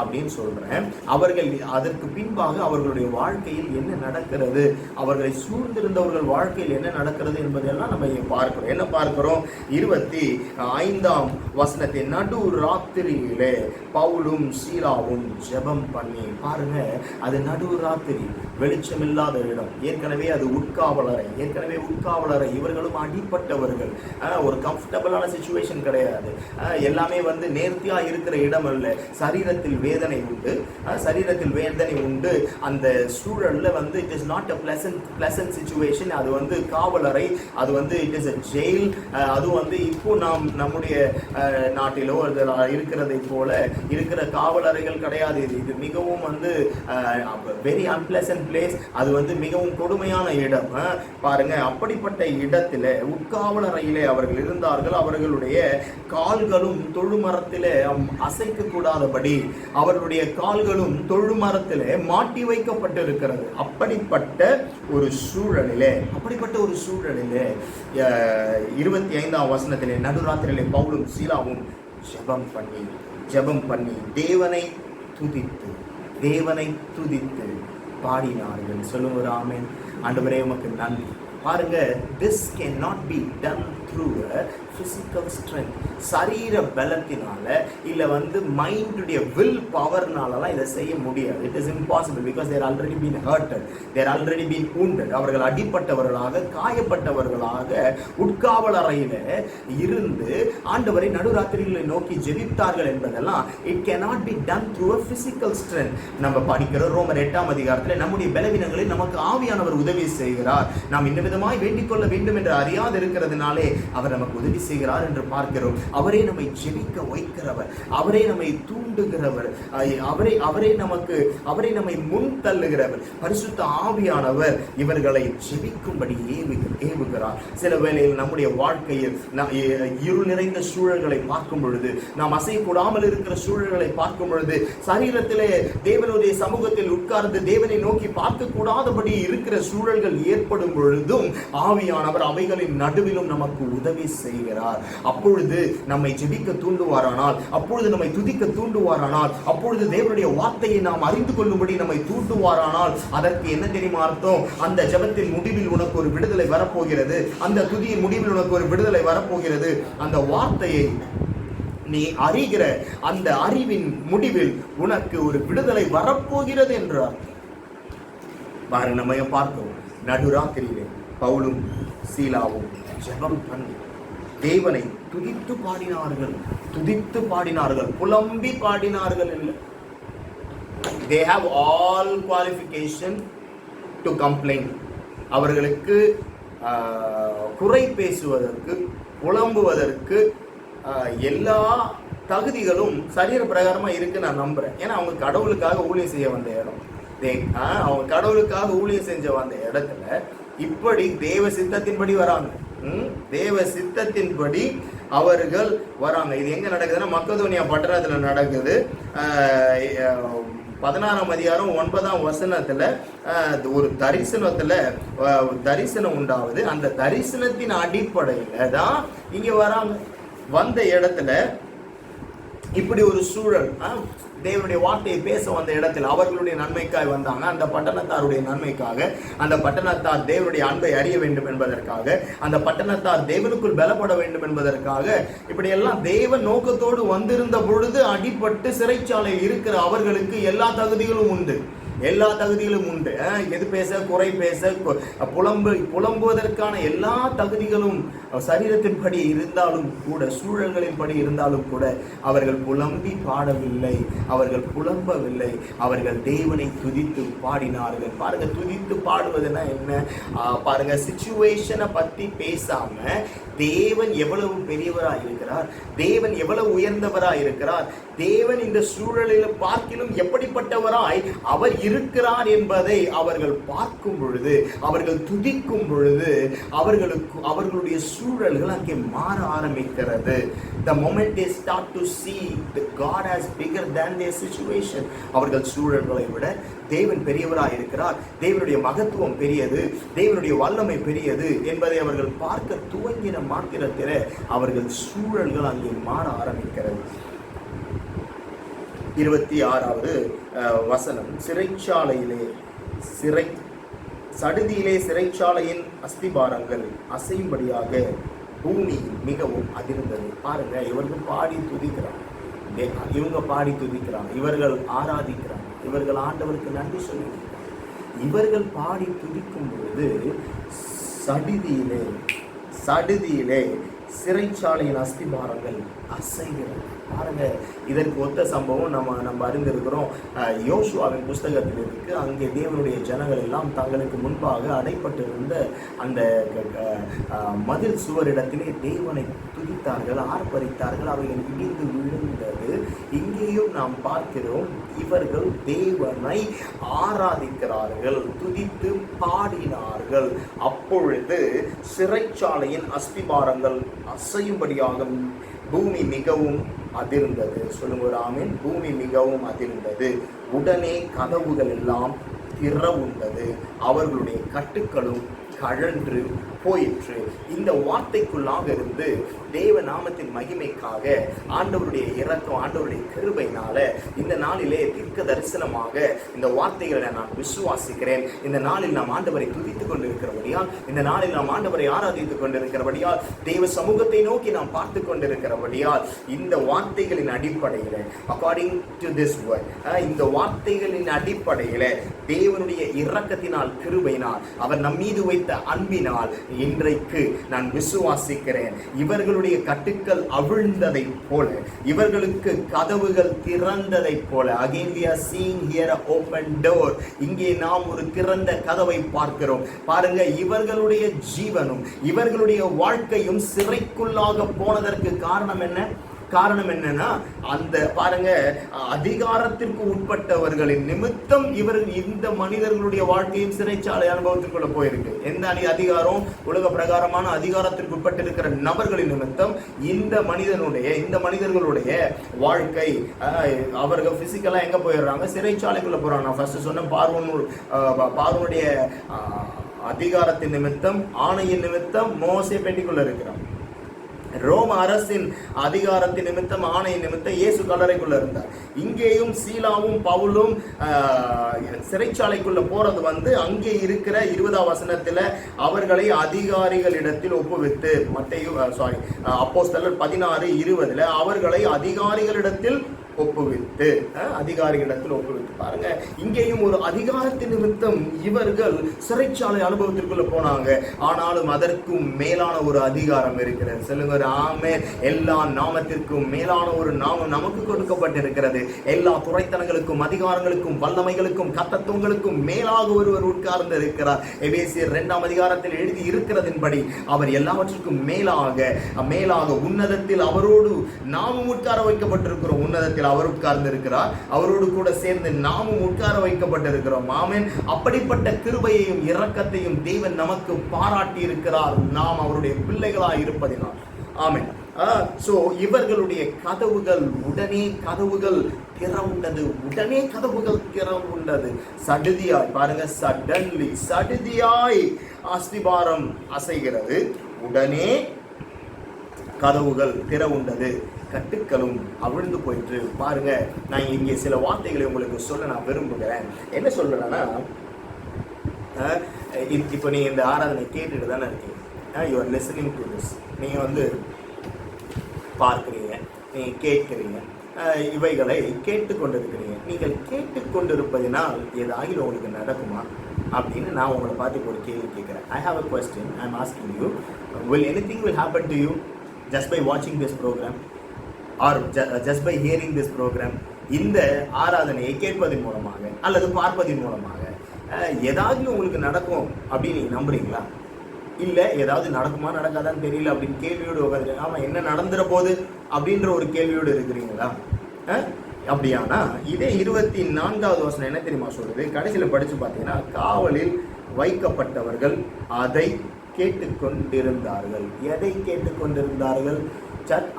அப்படின்னு சொல்கிறேன். அவர்கள் அதற்கு பின்பாக அவர்களுடைய வாழ்க்கையில் என்ன நடக்கிறது, அவர்களை சூழ்ந்திருந்தவர்கள் வாழ்க்கையில் என்ன நடக்கிறது என்பதெல்லாம் நம்ம இங்கே பார்க்கிறோம். என்ன பார்க்கிறோம்? 25ஆம் வசனத்தின் நடு ராத்திரியிலே பவுலும் சீலாவும் ஜெபம் பண்ணி. பாருங்க, அது நடு ராத்திரி, வெளிச்சமில்லாத இடம். ஏற்கனவே அது உட்காவலரை. இவர்களும் அடிப்பட்டவர்கள். ஒரு கம்ஃபர்டபுளான சிச்சுவேஷன் கிடையாது. எல்லாமே நேர்த்தியா இருக்கிற இடம் அல்ல. சரீரத்தில் வேதனை உண்டு. அந்த சூழல்ல it is not a pleasant situation. அது காவலறை, அது இட் இஸ் அ ஜெயில். அது இப்போ நாம் நம்முடைய நாட்டிலோ இருக்கிறதை போல இருக்கிற காவலறைகள் கிடையாது. இது மிகவும் வெரி அன்பிளசன்ட் பிளேஸ். அது மிகவும் கொடுமையான இடம். பாருங்க, அப்படிப்பட்ட இடத்திலே உட்காவலறையிலே அவர்கள் இருந்தார்கள். அவர்களுடைய கால்களும் தொழுமரத்திலே அசைக்க கூடாதபடி அவர்களுடைய கால்களும் தொழுமரத்திலே மாட்டி வைக்கப்பட்டிருக்கிறது. அப்படிப்பட்ட ஒரு சூழலிலே 25ஆம் வசனத்திலே நடுராத்திரியிலே பவுலும் சீலாவும் ஜெபம் பண்ணி தேவனை துதித்து பாடினார்கள். சொல்லுங்க ஆமென். ஆண்டவரே உமக்கு நன்றி. பாருங்க, this cannot be done through a physical strength. சரீர பலத்தினால இல்ல மைண்டுடைய வில் பவர்னாலலாம் இதை செய்ய முடியாது. It is impossible. Because they're already been hurted, they're already been wounded. அவர்கள் அடிப்பட்டவர்களாக, காயப்பட்டவர்களாக உட்காவல் அறையில இருந்து ஆண்டவரை நடுராத்திரிகளை நோக்கி ஜெபித்தார்கள் என்பதெல்லாம் it cannot be done through a physical strength. நம்ம படிக்கிற ரோமர் 8ஆம் அதிகாரத்தில் நம்முடைய பலவீனங்களில் நமக்கு ஆவியானவர் உதவி செய்கிறார், நாம் இன்ன விதமாய் வேண்டிக் கொள்ள வேண்டும் என்று அறியாது இருக்கிறதுனாலே அவர் நமக்கு உதவி செய்கிறார் என்று பார்க்கிறோம். அவரே நம்மை ஜெபிக்க வைக்கிறவர், அவரே நம்மை தூண்டுகிறவர், அவரே நம்மை முன் தள்ளுகிறவர். பரிசுத்த ஆவியானவர் இவர்களை ஜெபிக்கும்படி ஏவுகிறார். சில வேளையில் நம்முடைய வாழ்க்கையில் இருள் நிறைந்த சூழல்களை பார்க்கும் பொழுது, நாம் அசையக்கூடாமல் இருக்கிற சூழல்களை பார்க்கும் பொழுது, சரீரத்திலே தேவனுடைய சமூகத்தில் உட்கார்ந்து தேவனை நோக்கி பார்க்க கூடாதபடி இருக்கிற சூழல்கள் ஏற்படும் பொழுதும் ஆவியானவர் அவைகளின் நடுவிலும் நமக்கு உதவி செய்கிறார். அப்பொழுது நம்மை ஜெபிக்க தூண்டுவாரானால், அப்பொழுது நம்மை துதிக்க தூண்டுவாரானால், அப்பொழுது தேவனுடைய வார்த்தையை நாம் அறிந்து கொள்ளும்படி நம்மை தூண்டுவாரானால், அதற்கு என்ன தெரியுமா அர்த்தம்? அந்த ஜெபத்தின் முடிவில் உனக்கு ஒரு விடுதலை வரப்போகிறது, அந்த துதியின் முடிவில் உனக்கு ஒரு விடுதலை வரப்போகிறது. அந்த வார்த்தையை நீ அறிகிற அந்த அறிவின் முடிவில் உனக்கு ஒரு விடுதலை வரப்போகிறது என்றார். பாருங்க, நம்ம பார்த்தோம், நடுராத்திரியிலே பவுலும் சீலாவும் ஜெபம் பண்ணி தேவனை துதித்து பாடினார்கள், புலம்பி பாடினார்கள் இல்லை. They have all qualification to complain. அவர்களுக்கு குறை பேசுவதற்கு, புலம்புவதற்கு எல்லா தகுதிகளும் சரீர பிரகாரமா இருக்கு நான் நம்புறேன். ஏன்னா அவங்க கடவுளுக்காக ஊழியம் செய்ய வந்த இடம், அவங்க கடவுளுக்காக ஊழியம் செஞ்ச வந்த இடத்துல இப்படி தேவ சித்தத்தின்படி வராங்க. தேவ சித்தத்தின்படி அவர்கள் வராங்க. இது எங்க நடக்குதுன்னா மக்கதோனியா பட்டணத்துல நடக்குது. 16ஆம் அதிகாரம் 9ஆம் வசனத்துல ஒரு தரிசனம் உண்டாவது. அந்த தரிசனத்தின் அடிப்படையில தான் இங்க வராங்க. வந்த இடத்துல இப்படி ஒரு சூழல், தேவனுடைய வார்த்தையை பேச வந்த இடத்தில் அவர்களுடைய நன்மைக்காக வந்தாங்க. அந்த பட்டணத்தாருடைய நன்மைக்காக, அந்த பட்டணத்தார் தேவனுடைய அன்பை அறிய வேண்டும் என்பதற்காக, அந்த பட்டணத்தார் தேவனுக்குள் பலப்பட வேண்டும் என்பதற்காக, இப்படி எல்லாம் தேவ நோக்கத்தோடு வந்திருந்த பொழுது அடிபட்டு சிறைச்சாலையில் இருக்கிற அவர்களுக்கு எல்லா தகுதிகளும் உண்டு. எல்லா தகுதிகளும் உண்டு. எது பேச, குறை பேச, புலம்புவதற்கான எல்லா தகுதிகளும் சரீரத்தின்படி இருந்தாலும் கூட, சூழல்களின்படி இருந்தாலும் கூட அவர்கள் புலம்பி பாடவில்லை, அவர்கள் புலம்பவில்லை, அவர்கள் தேவனை துதித்து பாடினார்கள். பாருங்க, துதித்து பாடுவதுன்னா என்ன? பாருங்க, சிச்சுவேஷனை பத்தி பேசாம தேவன் எவ்வளவு பெரியவராய் இருக்கிறார், தேவன் எவ்வளவு உயர்ந்தவராய் இருக்கிறார், தேவன் இந்த சூழலில் பார்க்கிலும் எப்படிப்பட்டவராய் அவர் இருக்கிறார் என்பதை அவர்கள் பார்க்கும் பொழுது, அவர்கள் துதிக்கும் பொழுது, அவர்களுடைய சூழல்கள் அங்கே மாற ஆரம்பிக்கிறது. The moment they start to see that God is bigger than their situation, அவர்கள் சூழல்களை விட தேவன் பெரியவராய் இருக்கிறார், தேவனுடைய மகத்துவம் பெரியது, தேவனுடைய வல்லமை பெரியது என்பதை அவர்கள் பார்க்க துவங்கின மாத்திரத்திலே அவர்கள் சூழல்கள் அங்கே மாற ஆரம்பிக்கிறது. 26வது வசனம், சடுதியிலே சிறைச்சாலையின் அஸ்திபாரங்கள் அசையும்படியாக பூமி மிகவும் அதிர்ந்தது. பாருங்க, இவர்கள் பாடி துதிக்கிறாங்க, இவங்க பாடி துதிக்கிறாங்க, இவர்கள் ஆராதிக்கிறாங்க, இவர்கள் ஆண்டவருக்கு நன்றி சொல்லுகிறாங்க. இவர்கள் பாடி துதிக்கும் பொழுது சடுதியிலே சிறைச்சாலையின் அஸ்திபாரங்கள் அசைகிறது. பாருங்க, இதற்கு ஒத்த சம்பவம் நம்ம அறிந்திருக்கிறோம். யோசுவாவின் புஸ்தகத்தில் இருக்கு. அங்கே தேவனுடைய ஜனங்கள் எல்லாம் தங்களுக்கு முன்பாக அடைப்பட்டிருந்த அந்த மதில் சுவரிடத்திலே தேவனை துதித்தார்கள், ஆர்ப்பரித்தார்கள், அவைகள் இடிந்து விழுந்தது. இங்கேயும் நாம் பார்க்கிறோம், இவர்கள் தேவனை ஆராதிக்கிறார்கள், துதித்து பாடினார்கள். அப்பொழுது சிறைச்சாலையின் அஸ்திபாரங்கள் அசையும்படியாக பூமி மிகவும் அதிர்ந்தது. சொல்லுங்க ஒரு ஆமென். பூமி மிகவும் அதிர்ந்தது. உடனே கதவுகள் எல்லாம் திறவுண்டது, அவர்களுடைய கட்டுக்களும் கழன்று போயிற்று. இந்த வார்த்தைக்குள்ளாக இருந்து தேவ நாமத்தின் மகிமைக்காக ஆண்டவருடைய இரக்கம், ஆண்டவருடைய கிருபையினால இந்த நாளிலே தீர்க்க தரிசனமாக இந்த வார்த்தைகளை நான் விசுவாசிக்கிறேன். இந்த நாளில் நாம் ஆண்டவரை துதித்துக் கொண்டிருக்கிறபடியால், இந்த நாளில் நாம் ஆண்டவரை ஆராதித்துக் கொண்டிருக்கிறபடியால், தெய்வ சமூகத்தை நோக்கி நாம் பார்த்து கொண்டிருக்கிறபடியால், இந்த வார்த்தைகளின் அடிப்படையில் அக்கார்டிங் டு திஸ் வேர்ட், இந்த வார்த்தைகளின் அடிப்படையில் தேவனுடைய இரக்கத்தினால், கிருபையினால், அவர் நம் மீது வைத்த அன்பினால் இன்றைக்கு நான் விசுவாசிக்கிறேன். இவர்களுடைய கட்டுக்கள் அவிழ்ந்ததை போல, இவர்களுக்கு கதவுகள் திறந்ததை போல, again we are seeing here an open door. இங்கே நாம் ஒரு திறந்த கதவை பார்க்கிறோம். பாருங்க, இவர்களுடைய ஜீவனும் இவர்களுடைய வாழ்க்கையும் சிறைக்குள்ளாக போனதற்கு காரணம் என்ன? காரணம் என்னன்னா, அந்த பாருங்க, அதிகாரத்திற்கு உட்பட்டவர்களின் நிமித்தம் இந்த மனிதர்களுடைய வாழ்க்கையும் சிறைச்சாலை அனுபவத்திற்குள்ள போயிருக்கு. எந்த அதிகாரம்? உலக பிரகாரமான அதிகாரத்திற்கு உட்பட்டிருக்கிற நபர்களின் நிமித்தம் இந்த மனிதர்களுடைய வாழ்க்கை, அவர்கள் பிசிக்கலா எங்க போயிடுறாங்க? சிறைச்சாலைக்குள்ள போறாங்க. நான் ஃபர்ஸ்ட் சொன்ன பார்வோனுடைய அதிகாரத்தின் நிமித்தம், ஆணையின் நிமித்தம் மோசே பெட்டிக்குள்ள இருக்கிறான். ரோம அரசின் அதிகாரத்தின் நிமித்தம், ஆணை நிமித்தம் இயேசு கல்லறைக்குள்ள இருந்தார். இங்கேயும் சீலாவும் பவுலும் சிறைச்சாலைக்குள்ள போறது அங்கே இருக்கிற 20ஆம் வசனத்துல அவர்களை அதிகாரிகளிடத்தில் ஒப்புவித்து, அப்போஸ்தலர் 16:20 அவர்களை அதிகாரிகளிடத்தில் ஒப்புவித்து பாருங்க, இங்கேயும் ஒரு அதிகாரத்தின் நிமித்தம் இவர்கள் சிறைச்சாலை அனுபவத்திற்குள்ள போனாங்க. ஆனாலும் அதற்கும் மேலான ஒரு அதிகாரம் இருக்கிறது. சொல்லுங்க ஆமென். எல்லா நாமத்திற்கும் மேலான ஒரு நாமம் நமக்கு கொடுக்கப்பட்டிருக்கிறது. எல்லா துறைத்தனங்களுக்கும், அதிகாரங்களுக்கும், வல்லமைகளுக்கும், கர்த்தத்துவங்களுக்கும் மேலாக ஒருவர் உட்கார்ந்து இருக்கிறார். எபேசியர் 2ஆம் அதிகாரத்தில் எழுதி இருக்கிறதின்படி அவர் எல்லாவற்றுக்கும் மேலாக உன்னதத்தில் அவரோடு நாமும் உட்கார வைக்கப்பட்டிருக்கிறோம். உன்னதத்தில் அவர் உட்கார்ந்து இருக்கிறார், அவரோடு கூட சேர்ந்து நாமும் உட்கார வைக்கப்பட்டிருக்கிறோம். ஆமென். அப்படிப்பட்ட கிருபையையும் இரக்கத்தையும் தேவன் நமக்கு பாராட்டி இருக்கிறார், நாம் அவருடைய பிள்ளைகளாய் இருப்பதினால். ஆமென். இவர்களுடைய உடனே கதவுகள் திறவுண்டது. சடுதியாய் பாருங்க, சடுதியாய் அஸ்திபாரம் அசைகிறது, உடனே கதவுகள் திறவுண்டது, கட்டுக்களும் அவிழ்ந்து போயிட்டு. பாருங்க, நான் இங்கே சில வார்த்தைகளை உங்களுக்கு சொல்ல நான் விரும்புகிறேன். என்ன சொல்றேன்னா, இப்போ நீங்க இந்த ஆராதனை கேட்டுட்டு தானே இருக்கீங்க. You are listening to this. நீங்க பார்க்குறீங்க, நீங்க கேட்குறீங்க. இவைகளை கேட்டுக்கொண்டிருக்கிறீங்க. நீங்கள் கேட்டுக்கொண்டிருப்பதினால் ஏதாகிலும் உங்களுக்கு நடக்குமா அப்படின்னு நான் உங்களை பார்த்து ஒரு கேள்வி கேட்குறேன். I have a question. I am asking you, will anything will happen to you just by watching this program or just by hearing this program? இந்த ஆராதனையை கேட்பதன் மூலமாக அல்லது பார்ப்பதன் மூலமாக ஏதாவது உங்களுக்கு நடக்கும் அப்படின்னு நீங்கள் நம்புறீங்களா? இல்லை ஏதாவது நடக்குமா நடக்காதான்னு தெரியல அப்படின்னு கேள்வியோடு உட்காந்து, ஆமாம் என்ன நடந்துற போது அப்படின்ற ஒரு கேள்வியோடு இருக்கிறீங்களா? அப்படியானா இதே 24வது வசனம் என்ன தெரியுமா சொல்றது? கடைசியில் படித்து பார்த்தீங்கன்னா, காவலில் வைக்கப்பட்டவர்கள் அதை கேட்டுக்கொண்டிருந்தார்கள். எதை கேட்டுக்கொண்டிருந்தார்கள்?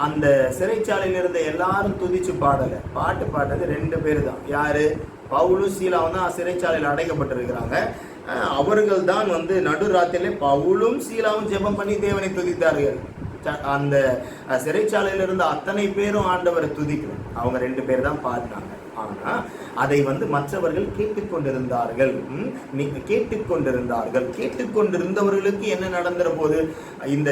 அந்த சிறைச்சாலையில் இருந்த எல்லாரும் துதிச்சு பாட்டு பாட்டது 2 பேர் தான். யாரு? பவுலும் சீலாவும் தான் சிறைச்சாலையில் அடைக்கப்பட்டிருக்கிறாங்க. அவர்கள் தான் நடுராத்திரிலே பவுலும் சீலாவும் ஜெபம் பண்ணி தேவனை துதித்தார்கள். அந்த சிறைச்சாலையில் இருந்த அத்தனை பேரும் ஆண்டவரை துதிக்கணும். அவங்க 2 பேர் தான் பாடினாங்க. ஆனா அதை மற்றவர்கள் கேட்டுக்கொண்டிருந்தார்கள். கேட்டுக்கொண்டிருந்தவர்களுக்கு என்ன நடந்துற போது? இந்த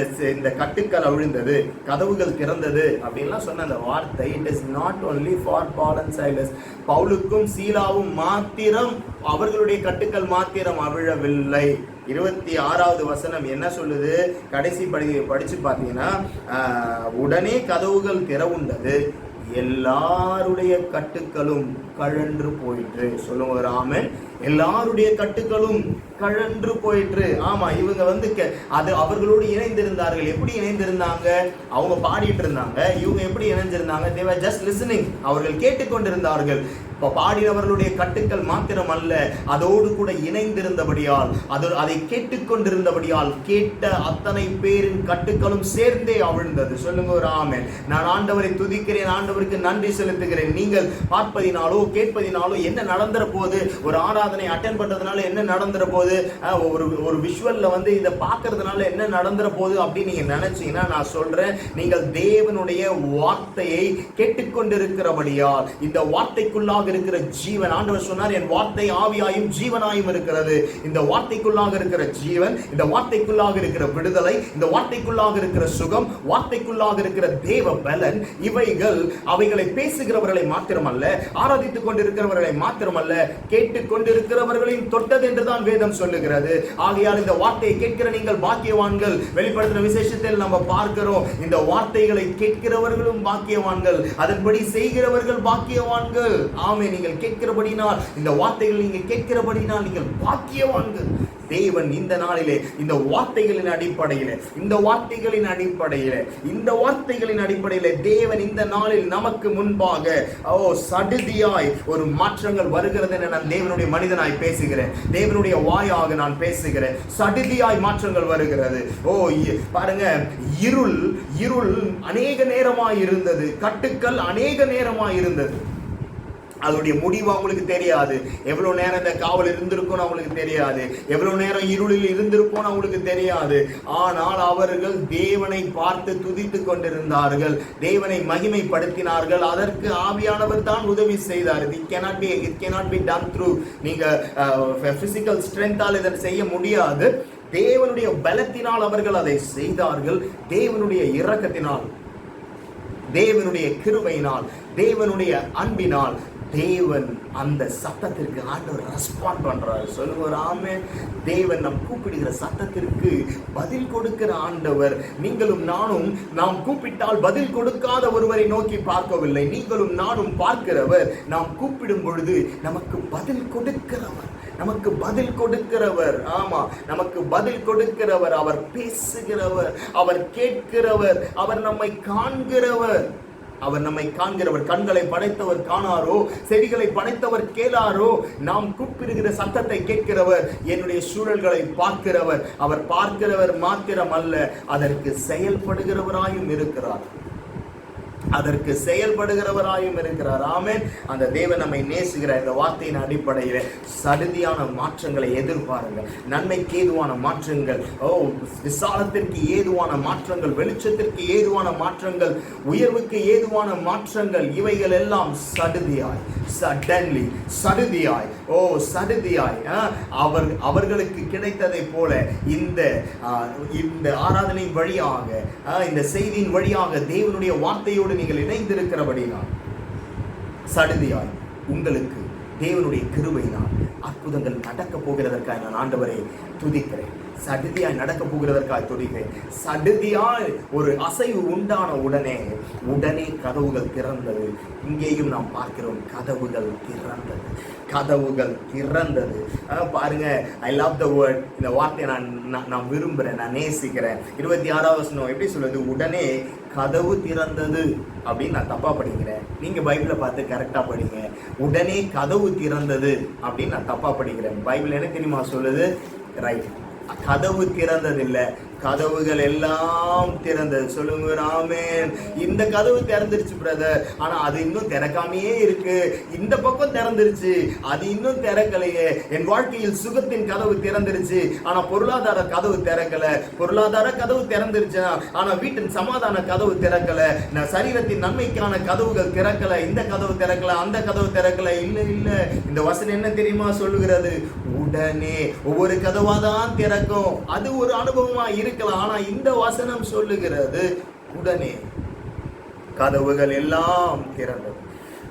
கட்டுக்கள் அவிழ்ந்தது, கதவுகள் திறந்தது அப்படின்லாம் சொன்ன அந்த வார்த்தை, it is not only for Paul and Silas. பவுலுக்கும் சீலாவும் மாத்திரம் அவர்களுடைய கட்டுக்கள் மாத்திரம் அவிழவில்லை. 26வது வசனம் என்ன சொல்லுது? கடைசி படிச்சு பார்த்தீங்கன்னா, உடனே கதவுகள் திறவுண்டது, எல்லாருடைய கட்டுக்களும் கழன்று போயிற்று. சொல்லுங்க ஒரு ஆமென். எல்லாருடைய கட்டுக்களும் கழன்று போயிற்று. ஆமா, இவங்க அது அவர்களோடு இணைந்திருந்தார்கள். எப்படி இணைந்திருந்தாங்க? அவங்க பாடிட்டு இருந்தாங்க. இவங்க எப்படி இணைஞ்சிருந்தாங்க? they were just listening. அவர்கள் கேட்டுக்கொண்டிருந்தார்கள். இப்போ பாடினவர்களுடைய கட்டுக்கள் மாத்திரம் அல்ல, அதோடு கூட இணைந்திருந்தபடியால், அதை கேட்டுக்கொண்டிருந்தபடியால் கேட்ட அத்தனை பேரின் கட்டுக்களும் சேர்ந்தே அவிழ்ந்தது. சொல்லுங்க ஒரு ஆமென். நான் ஆண்டவரை துதிக்கிறேன், ஆண்டவருக்கு நன்றி செலுத்துகிறேன். நீங்கள் பார்ப்பதினாலோ கேட்பதினாலோ என்ன நடந்துற போது? ஒரு ஆராதனை அட்டென்ட் பண்றதுனால என்ன நடந்துற போது? ஒரு விஷுவல்ல இதை பார்க்கறதுனால என்ன நடந்துற போது அப்படின்னு நீங்க நினைச்சீங்கன்னா, நான் சொல்றேன், நீங்கள் தேவனுடைய வார்த்தையை கேட்டுக்கொண்டிருக்கிறபடியால் இந்த வார்த்தைக்குள்ளாக இருக்கிற ஜீவன், ஆண்டவர் சொன்னார், என் வார்த்தை ஆவியாயும் ஜீவனாயும் இருக்கிறது. இந்த வார்த்தைக்குள்ளாக இருக்கிற ஜீவன், இந்த வார்த்தைக்குள்ளாக இருக்கிற விடுதலை, இந்த வார்த்தைக்குள்ளாக இருக்கிற சுகம், வார்த்தைக்குள்ளாக இருக்கிற தேவ பலன், அவைகளை பேசுகிறவர்களை மாத்திரமல்ல, ஆராதித்துக் கொண்டிருக்கிறவர்களை மாத்திரமல்ல, கேட்டுக் கொண்டிருக்கிறவர்களையும் தொட்டது என்றுதான் வேதம் சொல்லுகிறது. ஆகையால் இந்த வார்த்தையை கேட்கிற நீங்கள் பாக்கியவான்கள். வெளிப்படுத்தின விசேஷத்தில் நம்ம பார்க்கிறோம், இந்த வார்த்தைகளை கேட்கிறவர்களும் பாக்கியவான்கள், அதன்படி செய்கிறவர்கள் பாக்கியவான்கள். ஆமே, நீங்கள் கேட்கிறபடினால், இந்த வார்த்தைகள் நீங்க கேட்கிறபடினால் நீங்கள் பாக்கியவான்கள். தேவன் இந்த நாளிலே இந்த வார்த்தைகளின் அடிப்படையிலே தேவன் இந்த நாளில் நமக்கு முன்பாக சடுதியாய் ஒரு மாற்றங்கள் வருகிறது என நான் தேவனுடைய மனிதனாய் பேசுகிறேன். தேவனுடைய வாயாக நான் பேசுகிறேன். சடுதியாய் மாற்றங்கள் வருகிறது. பாருங்க, இருள் அநேக நேரமாய் இருந்தது, கட்டுக்கள் அநேக நேரமாய் இருந்தது. அதோடைய முடிவு அவங்களுக்கு தெரியாது. எவ்வளவு நேரம் இந்த காவல் இருந்திருக்கும் அவங்களுக்கு தெரியாது. எவ்வளவு நேரம் இருளில் இருந்திருக்கும் அவங்களுக்கு தெரியாது. ஆனால் அவர்கள் தேவனை பார்த்து துதித்துக் கொண்டிருந்தார்கள், தேவனை மகிமைப்படுத்தினார்கள். அதற்கு ஆவியானவர் தான் உதவி செய்தார். It cannot be done through நீங்க physical strength-ஆல் இதை செய்ய முடியாது. தேவனுடைய பலத்தினால் அவர்கள் அதை செய்தார்கள். தேவனுடைய இரக்கத்தினால், தேவனுடைய கிருபையினால், தேவனுடைய அன்பினால் தேவன் அந்த சத்தத்திற்கு ஆண்டவர் ரெஸ்பாண்ட் பண்றாரு. சொல்லுவார் ஆமென். தேவன் நம் கூப்பிடுகிற சத்தத்திற்கு பதில் கொடுக்கிற ஆண்டவர். நீங்களும் நானும் நாம் கூப்பிட்டால் பதில் கொடுக்காத ஒருவரை நோக்கி பார்க்கவில்லை. நீங்களும் நானும் பார்க்கிறவர். நாம் கூப்பிடும் பொழுது நமக்கு பதில் கொடுக்கிறவர். ஆமா, நமக்கு பதில் கொடுக்கிறவர். அவர் பேசுகிறவர், அவர் கேட்கிறவர், அவர் நம்மை காண்கிறவர். கண்களை படைத்தவர் காணாரோ, செவிகளை படைத்தவர் கேளாரோ. நாம் கூப்பிடுகிற சத்தத்தை கேட்கிறவர், என்னுடைய சூழல்களை பார்க்கிறவர். அவர் பார்க்கிறவர் மாத்திரம் அல்ல, அதற்கு செயல்படுகிறவராயும் இருக்கிறார். ஆமென். அந்த தேவன் நம்மை நேசிக்கிற இந்த வார்த்தையின் அடிப்படையில் சடுதியான மாற்றங்களை எதிர்பாருங்கள். நன்மைக்கு ஏதுவான மாற்றங்கள், விசாலத்திற்கு ஏதுவான மாற்றங்கள், வெளிச்சத்திற்கு ஏதுவான மாற்றங்கள், உயர்வுக்கு ஏதுவான மாற்றங்கள், இவைகள் எல்லாம் சடுதியாய் அவர்களுக்கு கிடைத்ததை போல இந்த ஆராதனை வழியாக, இந்த செய்தியின் வழியாக தேவனுடைய வார்த்தையோடு நீங்கள் இணைந்திருக்கிறபடினால் சடுதியாய் உங்களுக்கு தேவனுடைய கிருபையினால் அற்புதங்கள் நடக்க போகிறதற்காக நான் ஆண்டவரை துதிக்கிறேன். சடுதியாய் நடக்க போகிறதற்காக துதிக்கிறேன். சடுதியாய் ஒரு அசைவு உண்டான உடனே கதவுகள் திறந்தது. இங்கேயும் நாம் பார்க்கிறோம், கதவுகள் திறந்தது. பாருங்க, ஐ லவ் த வேர்ட். இந்த வார்த்தையை நான் விரும்புகிறேன், நான் நேசிக்கிறேன். 26வது வசனம் எப்படி சொல்லுது? உடனே கதவு திறந்தது அப்படின்னு நான் தப்பா படிக்கிறேன். நீங்க பைபிளை பார்த்து கரெக்டா படிங்க. உடனே கதவு திறந்தது அப்படின்னு நான் தப்பா படிக்கிறேன். பைபிள் என்ன தெரியுமா சொல்லுது? ரைட், கதவு திறந்தது இல்ல, கதவுகள் எல்லாம் திறந்தது. சொல்லுங்க ஆமென். இந்த கதவு திறந்துருச்சு பிரதர், ஆனா அது இன்னும் திறக்காமையே இருக்கு. இந்த பக்கம் திறந்துருச்சு, அது இன்னும் திறக்கலையே. என் வாழ்க்கையில் சுகத்தின் கதவு திறந்துருச்சு, ஆனா பொருளாதார கதவு திறக்கல. பொருளாதார கதவு திறந்துருச்சு, ஆனா வீட்டின் சமாதான கதவு திறக்கல. நான் சரீரத்தின் நன்மைக்கான கதவுகள் திறக்கல. இந்த கதவு திறக்கல, அந்த கதவு திறக்கல. இல்ல, இந்த வசனம் என்ன தெரியுமா சொல்லுகிறது? உடனே ஒவ்வொரு கதவாதான் திறக்கும். அது ஒரு அனுபவமா இருக்கலாம். ஆனா இந்த வசனம் சொல்லுகிறது உடனே கதவுகள் எல்லாம் திறந்தது.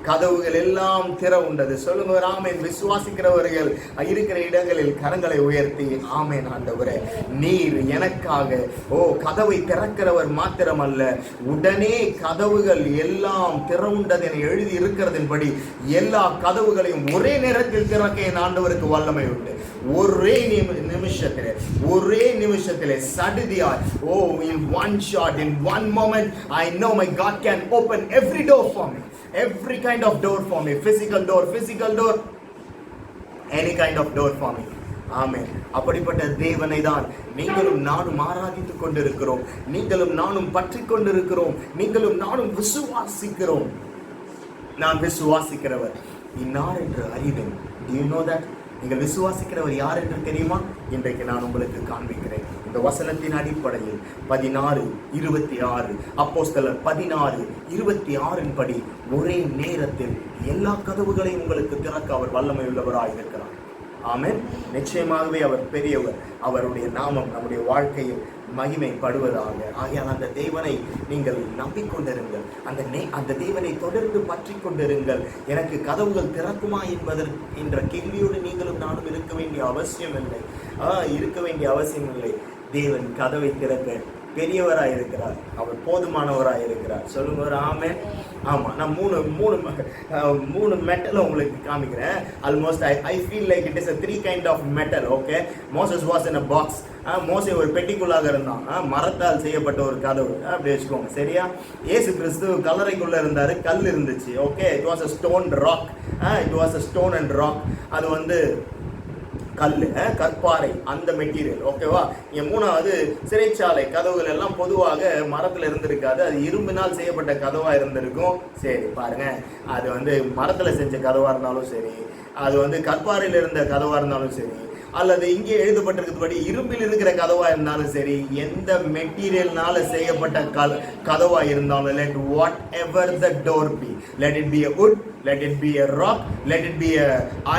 கதவுகள் எல்லாம் திற உண்டது. சொல்லுங்க ஆமென். விசுவாசிக்கிறவர்கள் இருக்கிற இடங்களில் கரங்களை உயர்த்தி ஆமென். ஆண்டவரே, நீர் எனக்காக கதவை திறக்கிறவர் மாத்திரமல்ல, உடனே கதவுகள் எல்லாம் திற உண்டது என எழுதி இருக்கிறதின்படி எல்லா கதவுகளையும் ஒரே நேரத்தில் திறக்க என் ஆண்டவருக்கு வல்லமை உண்டு. ஒரே நிமிஷத்திலே சடுதியாய், in one shot, in one moment, I know my God can open every door for me, every kind of door for me, physical door, any kind of door for me. ஆமென். அப்படிப்பட்ட தேவனை தான் நீங்களும் நானும் ஆராதித்துக் கொண்டிருக்கிறோம். நீங்களும் நானும் பற்றி கொண்டிருக்கிறோம். நீங்களும் நானும் விசுவாசிக்கிறோம். நான் விசுவாசிக்கிறவர் இன்னார் என்று அறிவேன். Do you know that? நீங்கள் விசுவாசிக்கிறவர் யார் என்று தெரியுமா? இன்றைக்கு நான் உங்களுக்கு காண்பிக்கிறேன். இந்த வசனத்தின் அடிப்படையில் 16:26 அப்போஸ்தலர் 16:26 படி ஒரே நேரத்தில் எல்லா கதவுகளையும் உங்களுக்கு திறக்க அவர் வல்லமை உள்ளவராய் இருக்கிறார். ஆமென். நிச்சயமாகவே அவர் பெரியவர். அவருடைய நாமம் நம்முடைய வாழ்க்கையில் மகிமைப்படுவதாக. ஆகையால் அந்த தேவனை நீங்கள் நம்பிக்கொண்டிருங்கள். அந்த தேவனை தொடர்ந்து பற்றி கொண்டிருங்கள். எனக்கு கதவுகள் திறக்குமா என்ற கேள்வியோடு நீங்களும் நானும் இருக்க வேண்டிய அவசியம் இல்லை. தேவன் கதவை திறக்க பெரியவராய் இருக்கிறார். அவர் போதுமானவராய் இருக்கிறார். சொல்லுங்க ஆமென். ஆமா, நான் மூணு மெட்டல் உங்களுக்கு காமிக்கிறேன். Almost I feel like it is a 3 kind of metal. Okay, Moses was in a box. மோசே ஒரு பெட்டிக்குள்ளாக இருந்தான். மரத்தால் செய்யப்பட்ட ஒரு கதவு அப்படி வச்சுக்கோங்க. சரியா? இயேசு கிறிஸ்து கல்லறைக்குள்ள இருந்தாரு. கல் இருந்துச்சு. Okay, it was a stone rock. It was a stone and rock. அது வந்து கல்லு, கற்பாறை, அந்த மெட்டீரியல். ஓகேவா? மூணாவது, சிறைச்சாலை கதவுகள் எல்லாம் பொதுவாக மரத்துல இருந்திருக்காது. அது இரும்பினால் செய்யப்பட்ட கதவா இருந்திருக்கும். சரி பாருங்க, அது வந்து மரத்துல செஞ்ச கதவா இருந்தாலும் சரி, அது வந்து கற்பாறையில் இருந்த கதவா இருந்தாலும் சரி, அல்லது இங்கே எழுதப்பட்டிருக்கிறபடி இரும்பில் இருக்கிற கதவா இருந்தாலும் சரி, எந்த மெட்டீரியல்னால செய்யப்பட்ட கதவா இருந்தாலும், let whatever the door be, let it be a wood, let it be a rock, let it be a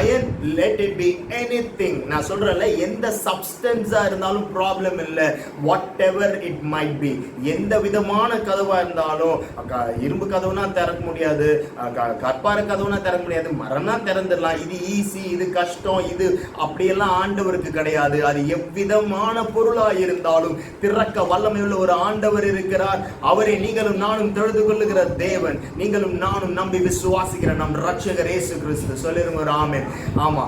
iron, let it be anything. நான் சொல்றேன்ல, எந்த சப்ஸ்டன்ஸா இருந்தாலும் ப்ராப்ளம் இல்லை. whatever it might be, எந்த விதமான கதவா இருந்தாலும், இரும்பு கதவுனா திறக்க முடியாது, கற்பாறை கதவுனா திறக்க முடியாது, மரம்னா திறந்துடலாம். இது ஈஸி, இது கஷ்டம், இது அப்படியெல்லாம் ஆண்டவருக்கு கிடையாது. அது எவ்விதமான பொருளாக இருந்தாலும் திறக்க வல்லமையுள்ள ஒரு ஆண்டவர் இருக்கிறார். அவரை நீங்களும் நானும் தொழுது கொள்ளுகிற தேவன். நீங்களும் நானும் நம்பி விசுவாசிக்கிற நம் ரட்சகர் இயேசு கிறிஸ்து. சொல்லிருங்க ஒரு ஆமென். ஆமா.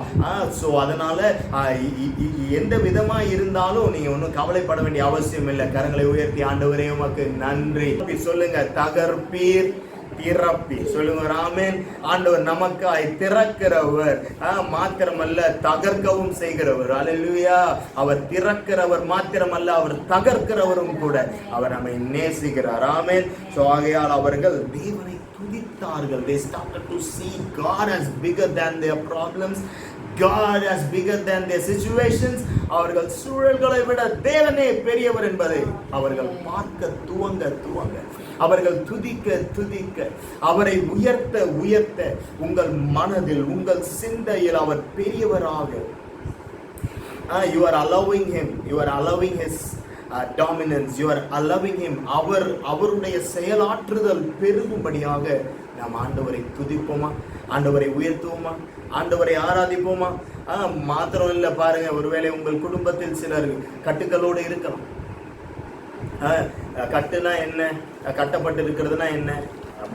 சோ அதனால எந்த விதமா இருந்தாலும் நீங்க ஒன்றும் கவலைப்பட வேண்டிய அவசியம் இல்லை. கரங்களை உயர்த்தி ஆண்டவரே உமக்கு நன்றி சொல்லுங்க. தகர்ப்பீர் திறப்பி. சொல்லுங்க ஆமென். ஆண்டவர் நமக்காய் திறக்கிறவர் மாத்திரமல்ல, தகர்க்கவும் செய்கிறவர். அல்லேலூயா. அவர் திறக்கிறவர் மாத்திரமல்ல, அவர் தகர்க்கிறவரும் கூட. அவர் நம்மை நேசிக்கிறார். ஆமென். சோ ஆகையால் அவர்கள் தேவனை துதித்தார்கள். They started to see God as bigger than their problems. God as bigger than their situations. அவர்கள் சூழல்களை விட தேவனே பெரியவர் என்பதை அவர்கள் பார்க்க துவங்க அவர்கள் துதிக்க அவரை உயர்த்த உங்கள் மனதில், உங்கள் சிந்தையில் அவர் பெரியவராக, you are allowing his dominance, you are allowing him, அவருடைய செயலாற்றுதல் பெருகும்படியாக நாம் ஆண்டவரை துதிப்போமா, ஆண்டவரை உயர்த்துவோமா, ஆண்டவரை ஆராதிப்போமா. மாத்திரம் இல்லை பாருங்க, ஒருவேளை உங்கள் குடும்பத்தில் சிலர் கட்டுக்களோடு இருக்கலாம். கட்டுனா என்ன, கட்டப்பட்டு இருக்கிறதுனா என்ன,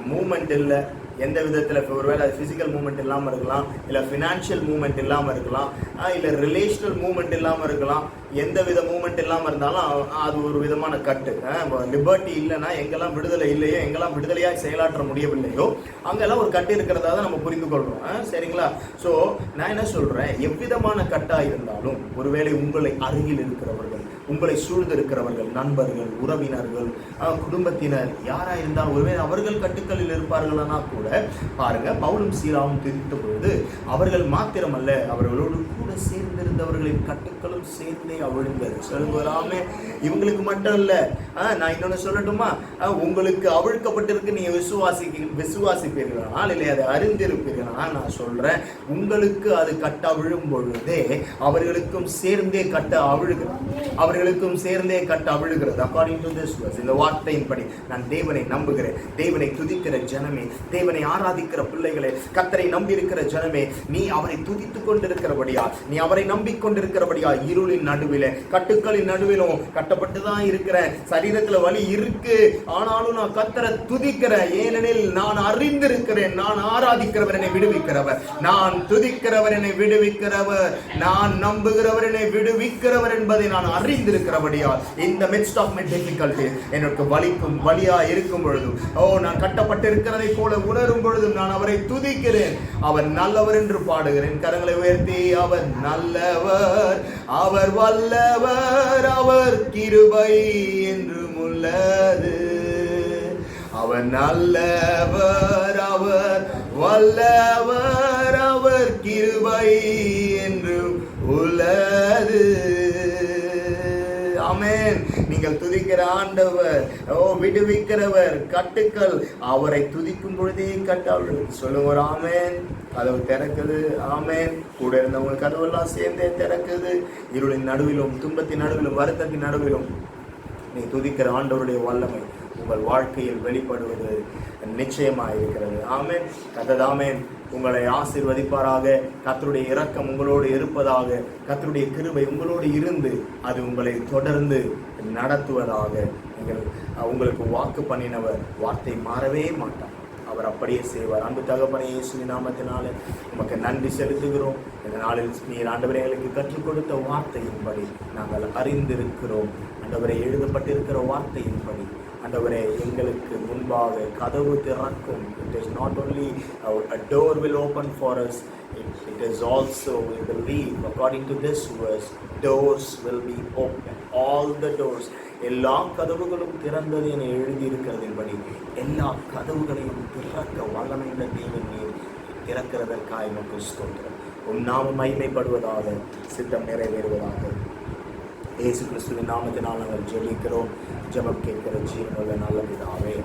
மூமெண்ட் இல்லை எந்த விதத்தில், ஒருவேளை அது ஃபிசிக்கல் மூமெண்ட் இல்லாமல் இருக்கலாம், இல்லை ஃபினான்ஷியல் மூமெண்ட் இல்லாமல் இருக்கலாம், இல்லை ரிலேஷனல் மூமெண்ட் இல்லாமல் இருக்கலாம். எந்த வித மூமெண்ட் இல்லாமல் இருந்தாலும் அது ஒரு விதமான கட்டு. லிபர்ட்டி இல்லைன்னா, எங்கெல்லாம் விடுதலை இல்லையோ, எங்கெல்லாம் விடுதலையாக செயலாற்ற முடியவில்லையோ அங்கெல்லாம் ஒரு கட்டு இருக்கிறதா தான் நம்ம புரிந்து கொள்கிறோம். சரிங்களா? ஸோ நான் என்ன சொல்கிறேன், எவ்விதமான கட்டாக இருந்தாலும் ஒருவேளை உங்களை அருகில் இருக்கிறவர்கள், உங்களை சூழ்ந்திருக்கிறவர்கள், நண்பர்கள், உறவினர்கள், குடும்பத்தினர் யாராக இருந்தாலும் ஒருவேளை அவர்கள் கட்டுக்களில் இருப்பார்களானா கூட பாருங்க, பவுலும் சீலாவும் திருத்த பொழுது அவர்கள் மாத்திரமல்ல, அவர்களோடு கூட சேர்ந்திருந்தவர்களின் கட்டுக்களும் சேர்ந்தே அவிழ்ந்தது. சொல்லுவாமே, இவங்களுக்கு மட்டும் இல்ல. நான் இன்னொன்னு சொல்லட்டுமா, உங்களுக்கு அவிழ்க்கப்பட்டிருக்கு, நீங்க விசுவாசிப்பீர்களானால், இல்லை அதை அறிந்திருப்பீர்களா, நான் சொல்றேன், உங்களுக்கு அது கட்ட அவிழும் பொழுதே அவர்களுக்கும் சேர்ந்தே கட்ட அவிழுகிறது, அவர்களுக்கும் சேர்ந்தே கட்ட அவிழுகிறது. அக்கார்டிங் டு திஸ் verse, இந்த வார்த்தையின்படி நான் தேவனை நம்புகிறேன். தேவனை துதிக்கிற ஜனமே, தேவனை ஆராதிக்கிற பிள்ளைகளே, கர்த்தரை நம்பி இருக்கிற ஜனமே, நீ அவரை துதித்துக் கொண்டிருக்கிறபடியா, நீ அவரை நம்பிக்கொண்டிருக்கிறபடியா, இருளின் நடுவிலே, கட்டுக்களின் நடுவிலும் கட்டப்பட்டுதான் இருக்கிற, சரீரத்துல வலி இருக்கு, ஆனாலும் நான் கர்த்தரை துதிக்கிறேன், ஏனெனில் நான் அறிந்திருக்கிறேன், நான் ஆராதிக்கிறவர் என்னை விடுவிக்கிறவர், நான் துதிக்கிறவர் என்னை விடுவிக்கிறவர், நான் நம்புகிறவர் என்னை விடுவிக்கிறவர் என்பதை நான் அறிந்திருக்கிறபடியா, இந்த midst of my difficulty, எனக்கு வலிக்கும் வலியா இருக்கும் பொழுதும், நான் கட்டப்பட்டிருக்கிறதை போல உணரும் பொழுதும் நான் அவரை துதிக்கிறேன். அவர் நல்லவர் என்று பாடுகிறேன். கரங்களை உயர்த்தி, அவர் நல்லவர், அவர் வல்லவர், அவர் கிருபை என்றும் உள்ளது. அவர் நல்லவர், அவர் வல்லவர், அவர் கிருபை என்றும் உள்ளது. ஆமென். நீங்கள் துதிக்கிற ஆண்டவர், விடுவிக்கிறவர், கட்டுக்கள் அவரை துதிக்கும் பொழுதே கட்டாள். சொல்லுவார் ஆமென். கதவு திறக்குது. ஆமென். கூட இருந்தவங்க கதவெல்லாம் சேர்ந்தே திறக்குது. இருளின் நடுவிலும், துன்பத்தின் நடுவிலும், வருத்தத்தின் நடுவிலும் நீ துதிக்கிற ஆண்டவருடைய வல்லமை உங்கள் வாழ்க்கையில் வெளிப்படுவது நிச்சயமாக இருக்கிறது. ஆமென். கர்த்தர் ஆமென் உங்களை ஆசீர்வதிப்பாராக. கர்த்தருடைய இரக்கம் உங்களோடு இருப்பதாக. கர்த்தருடைய கிருபை உங்களோடு இருந்து அது உங்களை தொடர்ந்து நடத்துவதாக. நீங்கள் உங்களுக்கு வாக்கு பண்ணினவர் வார்த்தை மாறவே மாட்டார். அவர் அப்படியே செய்வார். அன்பு தகப்பனே, இயேசுவின் நாமத்தினாலே உமக்கு நன்றி செலுத்துகிறோம். இந்த நாளில் நீர் ஆண்டவரே எங்களுக்கு கற்றுக் கொடுத்த வார்த்தையின்படி நாங்கள் அறிந்திருக்கிறோம். ஆண்டவரே, எழுதப்பட்டிருக்கிற வார்த்தையின்படி ஆண்டவரே எங்களுக்கு முன்பாக கதவு திறக்கும். It is not only a door will open for us, it is also, we believe according to this verse, doors will be open. All the doors, எல்லா கதவுகளும் திறந்தது என எழுதியிருக்கிறதின்படி எல்லா கதவுகளையும் திறக்க வல்லமையுள்ள தேவன் நீர் திறக்கிறதற்காக நமக்கு ஸ்தோத்திரம். உம் நாமம் மகிமைப்படுவதாக, சித்தம் நிறைவேறுவதாக. இயேசு கிறிஸ்துவின் நாமத்தினால் நாங்கள் ஜெபிக்கிறோம். ஜெபம் கேட்கிற ஜீவனுள்ள நல்ல பிதாவே,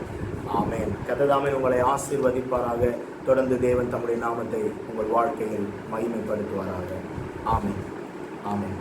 ஆமென். கர்த்தர் உங்களை ஆசீர்வதிப்பாராக. தொடர்ந்து தேவன் தம்முடைய நாமத்தை உங்கள் வாழ்க்கையில் மகிமைப்படுத்துவாராக. ஆமென். ஆமென்.